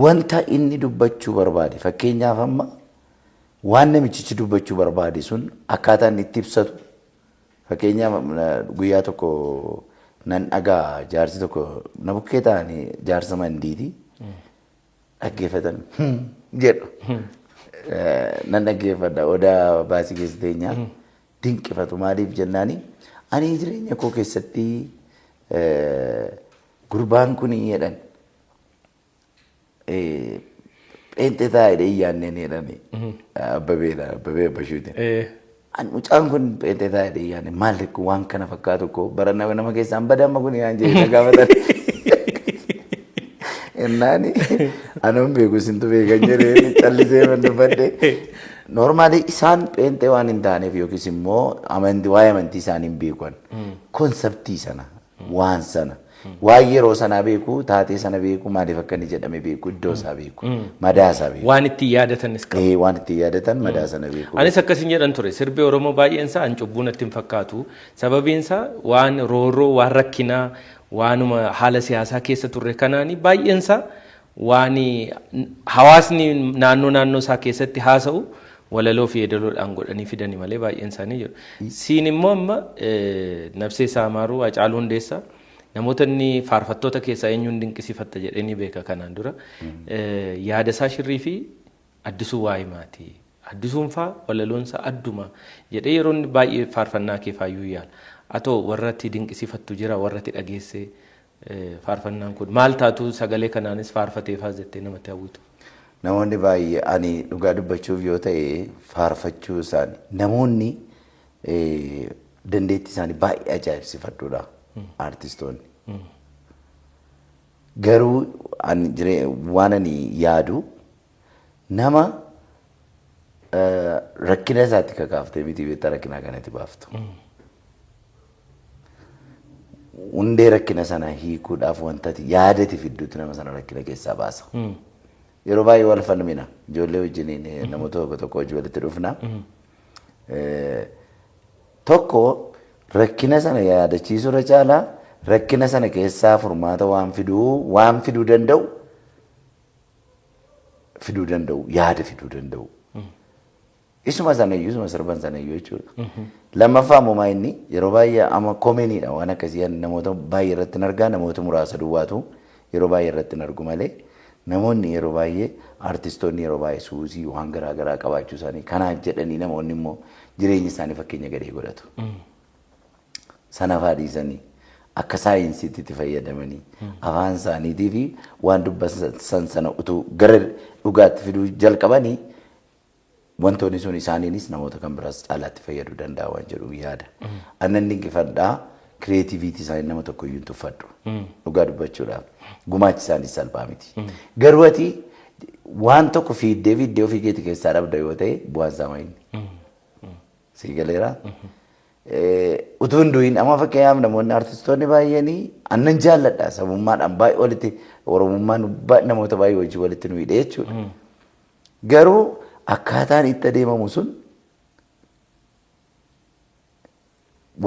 wanta inni dubbachuu barbaade fakkeenyaaf amma waan namichichi dubbachuu barbaade sun akkaataa inni itti ibsatu fakkeenyaaf guyyaa tokko nan dhagaa jaarsi tokko na bukkee ta'anii jaarsa mandiiti dhaggeeffatan jedhu. Nan dhaggeeffadha odaa baasii keessa teenyaa dinqifatu maaliif jennaani ani jireenya koo keessatti gurbaan kun jedhan pheenxee taa'ee iyyaanneen jedhame abbabeedha abbabee abbashuuti. Mucaan kun pheenxee taa'ee iyyaanne maal waan kana fakkaatu koo bara nama keessaan badamma kun yaan jedhee gaafatan. Ennaani anuun beeku sintu beekan jedhee callisee mandubadde. Normaalii isaan pheenxee waan hin taaneef yookiis immoo waa'ee amantii isaanii hin beekan. Konseptii sana waan sana waan yeroo sanaa beeku taatee sana beeku maaliif akka inni jedhame beeku iddoo isaa beeku madaa isaa beeku. Waan itti yaadatanis qabu. Waan itti yaadatan madaa sana beeku. Anis akkasiin jedhan ture sirbi Oromoo baay'een isaa an cubbuu natti hin fakkaatu sababiin isaa waan roorroo waan rakkinaa waanuma haala siyaasaa keessa turre kanaani baay'een isaa waan hawaasni naannoo isaa keessatti haasa'u walaloo fi yeedaloodhaan godhanii fidanii malee baay'een isaanii jiru. Siin immoo amma Nabsee Saamaaruu Hacaaluu Hundeessaa namoota inni faarfattoota keessaa eenyuun dinqisiifatta jedhanii beeka kanaan dura yaada isaa shirrii fi Addisuu waa'ee maatii. Addisuun faa walaloonsa adduma jedhee yeroo inni baay'ee faarfannaa kee faayyuu yaala. Atoo warratti dinqisiifattu jira warratti dhageessee faarfannaan kun maal taatu sagalee kanaanis faarfatee faas jettee namatti hawwitu. Namoonni baay'ee ani dhugaa dubbachuuf yoo ta'e faarfachuu isaanii namoonni dandeettii isaanii baay'ee ajaa'ibsiifadhuudha artistoonni. Garuu waan ani yaadu nama rakkina isaatti kakaaftee miti beektaa rakkina kanatti baaftu. Hundee rakkina sana hiikuudhaaf wantati yaadati fidduutti nama sana rakkina keessaa baasa. Yeroo baay'ee wal falmina ijoollee wajjiniin namoota tokko wajjin walitti dhufna. Tokko rakkina sana yaadachiisuu irra caalaa rakkina sana keessaa furmaata waan fiduu danda'u yaada fiduu danda'u. Isuma sirban sanayyuu jechuudha. Lammaffaa immoo inni yeroo baay'ee amma koomeniidha waan akkasii namoota baay'ee irratti hin argaa namoota muraasa duwwaatu yeroo baay'ee irratti hin argu malee namoonni yeroo baay'ee artistoonni yeroo baay'ee suusii waan garaa garaa qabaachuu isaanii kanaaf jedhanii namoonni immoo jireenya isaanii fakkeenya gadee godhatu. Sana faadhiisanii akka saayinsiitti itti fayyadamanii afaan isaaniitii fi waan dubbatan sana utuu gara dhugaatti fiduu jalqabanii wantoonni sun isaaniinis namoota kan biraas caalaatti fayyaduu danda'a waan jedhu yaada. Annan dinqifadhaa kireetiviitii isaanii nama tokko iyyuu tuffadhu. Dhugaa dubbachuudhaaf gumaachi isaaniis salphaa miti. Garuu ati waan tokko fiiddee ofii keetii keessaa dhabda yoo ta'e bu'aan isaa maayini. Sii galeeraa? Utuu hin du'in amma fakkeenyaaf namoonni artistoonni baay'een annan jaalladha sabummaadhaan baay'ee walitti oromummaan namoota baay'ee wajjin walitti nu hidhee jechuudha. Garuu akkaataan itti adeemamu sun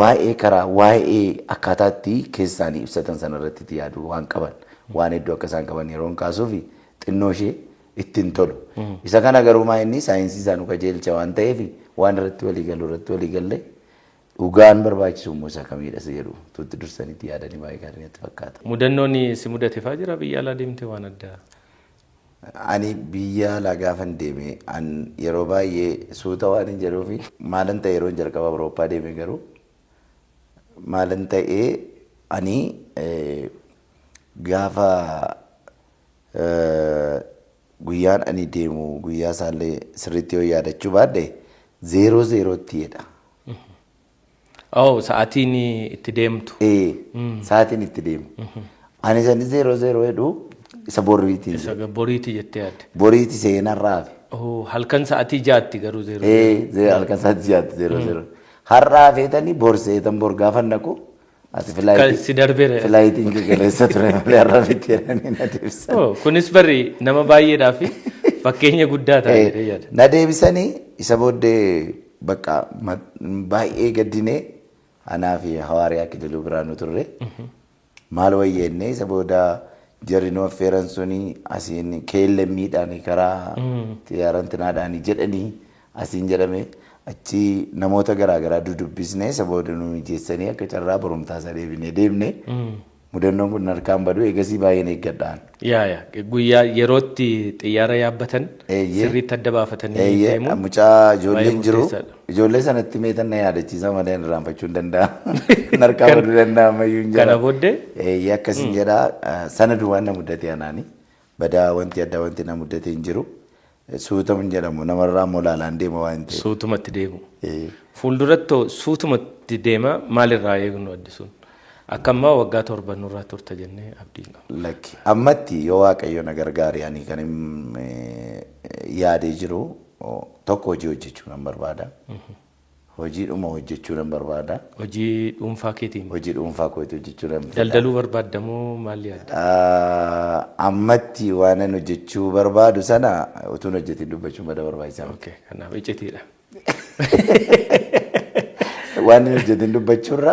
waa'ee akkaataatti keessaanii ibsatan sanarratti itti yaadu waan qaban waan hedduu akka isaan qaban yeroon kaasuuf xinnoo ishee ittiin tolu. Isa kana garuu inni saayinsii isaa nu qajeelcha waan ta'eef waan irratti walii galle dhugaan barbaachisu immoo isa kamiidha isa jedhu tuutti dursaniitti yaadanii baay'ee gaarii natti fakkaata. Mudannoon si mudate fa'aa jira biyya alaa deemte waan addaa? Ani biyya alaa gaafan deeme yeroo baay'ee suuta waan hin jedhuufi maalan ta'e yeroo jalqaba Awurooppaa deeme garuu maalan ta'ee ani gaafa guyyaan ani deemu guyyaa isaallee sirriitti yoo yaadachuu baadde 00tti jedha. Sa'aatiin itti deemtu. Sa'aatiin itti deemu. Ani sani 00 jedhu isa boriiti. Isa boriiti jettee yaadde. Boriiti seenarraafi. Halkan sa'aatii 6tti garuu 00. Halkan sa'aatii 6tti 00. Har'aa feetanii borseetan bor gaafa naqu ati filaayitiin gaggeessa ture malee har'aa miti jedhanii na deebisan. Kunis barri nama baay'eedhaaf fakkeenya guddaa ta'ee yaada. Na deebisanii isa booddee bakka baay'ee gaddinee anaa fi hawaariyaa Kidiluu Biraanuu turre maal wayyeennee isa booda jarri nu affeeran suni asiin keellemmiidhaan karaa xiyyaarantinaadhaan jedhanii asiin jedhame achi namoota garaa garaa dudubbisnee isa booda nu mijeessanii akka carraa barumsaa isa deemne mudannoon kun harkaan badu eegasii baay'een eeggadhaan. Guyyaa yerootti xiyyaara yaabbatan sirriitti adda baafatanii deemu. Mucaa ijoolleen jiru ijoollee sanatti meetan na yaadachiisa malee irraanfachuu hin danda'a. Harkaan baduu danda'a ammayyuu hin jira. Kana booddee? Akkasiin jedhaa sana duwwaan na muddate anaani badaa wanti addaa wanti na muddate hin jiru. Suutama hin jedhamu namarraa molaalaan deema waan ta'eef. Suutumatti deemu. Fuulduratti suutumatti deema maalirraa eegnu addi sun? Akkammaa waggaa 7 nurraa turte jennee abdiin qaba. Lakki ammatti yoo waaqayyo na gargaare ani kan yaadee jiru tokko hojii hojjechuu nan barbaada. Hojiidhuma hojjechuu nan barbaada. Hojii dhuunfaa keetiin? Hojii dhuunfaa kootii hojjechuu nan barbaada. Daldaluu barbaaddamoo maal yaadda? Ammatti waan an hojjechuu barbaadu sana utuun hojjetiin dubbachuun bada barbaachisaa. Kanaaf icciitiidha. Waan hojjetin dubbachuurra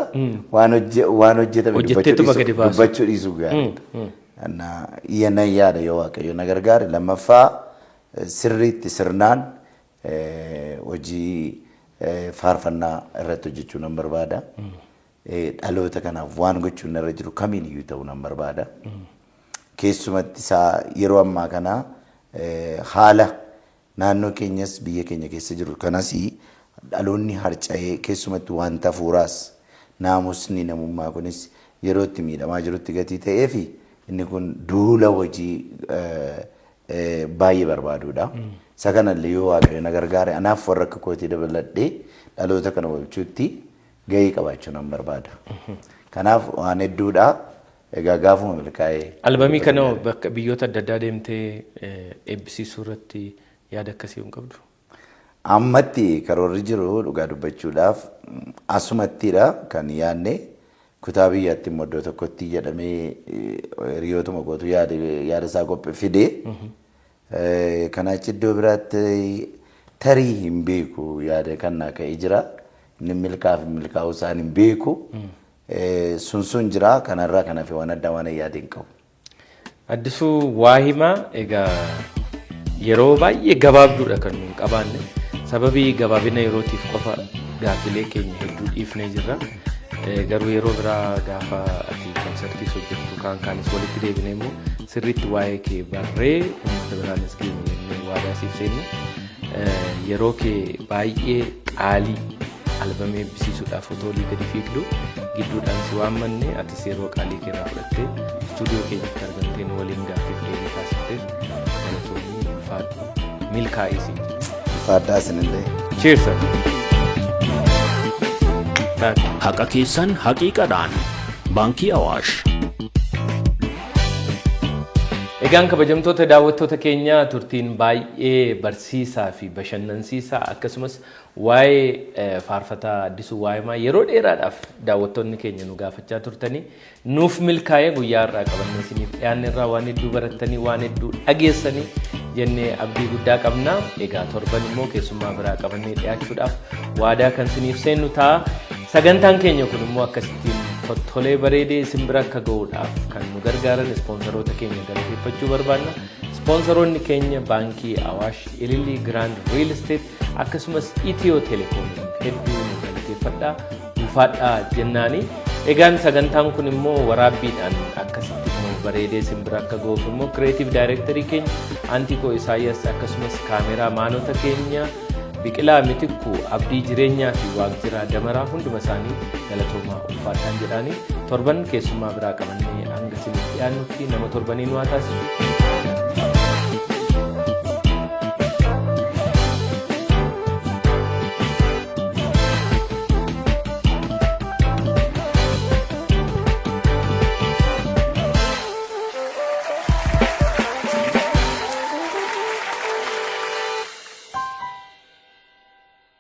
waan hojjetame dubbachuu dhiisuu gaariidha. Iyyanan yaada yoo waaqayyo na gargaare lammaffaa sirriitti sirnaan hojii faarfannaa irratti hojjechuu nan barbaada. Dhaloota kanaaf waan gochuun irra jiru kamiin iyyuu ta'uu nan barbaada. Keessumatti isaa yeroo ammaa kana haala naannoo keenyas biyya keenya keessa jiru kanas dhaloonni harca'ee keessumatti wanta fuuraas naamusni namummaa kunis yeroo itti miidhamaa jirutti gatii ta'ee fi inni kun duula hojii baay'ee barbaaduudha. Isa kanallee yoo waaqayyo na gargaare anaaf warra akka kootii dabaladhee dhaloota kana oolchuutti gahee qabaachuu nan barbaada. Kanaaf waan hedduudha. Egaa gaafuma milkaa'ee. Albamii kana bakka biyyoota adda addaa deemtee eebbisiisuu irratti yaada akkasii hin qabdu? Ammatti karoorri jiru dhugaa dubbachuudhaaf asumattidha kan yaadne kutaa biyyaatti immoo iddoo tokkotti jedhamee hiriyootuma gootu yaada isaa qophii fidee kanaachi iddoo biraatti tarii hin beeku yaada kannaa ka'ee jira. Inni milkaa'uu isaan hin beeku. Sun jira kanarraa kan hafe waan addaa waan yaada hin qabu. Addisuu waa himaa egaa yeroo baay'ee gabaabduudha kan nuun qabaanne sababii gabaabina yerootiif qofa gaafilee keenya hedduu dhiifnee jirra. Garuu yeroo biraa gaafa ati konsartii hojjettu kaanis walitti deebinee immoo sirriitti waa'ee kee barree uummata biraanis geenye waadaa siif seenne yeroo kee baay'ee qaalii albamee eebbisiisuudhaaf otoo olii gadi fiigdu gidduudhaan si waammanne atis yeroo qaalii keerraa fudhattee istuudiyoo keenyatti argamteen waliin gaaffiif deebii taasifteef galatoonni ulfaadhu milkaa'isi. Ulfaadhaa isinillee. Cheers. Haqa keessan haqiiqadhaan Baankii Awaash. Egaan kabajamtoota daawwattoota keenya turtiin baay'ee barsiisaa fi bashannansiisaa akkasumas waa'ee faarfataa Addisuu Waahimaa yeroo dheeraadhaaf daawwattoonni keenya nu gaafachaa turtanii nuuf milkaa'ee guyyaa irraa qabannee isiniif dhiyaanne irraa waan hedduu barattanii waan hedduu dhageessanii jennee abdii guddaa qabna. Egaa torban immoo keessummaa biraa qabannee dhiyaachuudhaaf waadaa kan isiniif seennu ta'a. Sagantaan keenya kun immoo akkasittiin tottolee bareedee isin bira akka ga'uudhaaf kan nu gargaaran ispoonsaroota keenya galateeffachuu barbaanna. Ispoonsaroonni keenya Baankii Awaash, Ililii Grand Real Estate akkasumas Itiyoo Telekoom hedduu nu galateeffadhaa ulfaadhaa jennaani. Egaan sagantaan kun immoo waraabbiidhaan akkasitti bareedee isin bira akka ga'uuf immoo Creative Directory keenya Antikoo Isaayyaas akkasumas kaameraa maanota keenya Biqilaa Mitikku abdii jireenyaa fi Waaqjiraa Damaraa hunduma isaanii galatoomaa ulfaadhaan jedhaanii torban keessummaa biraa qabannee hanga isiniif dhiyaannutti nama torbaniin waa taasisu.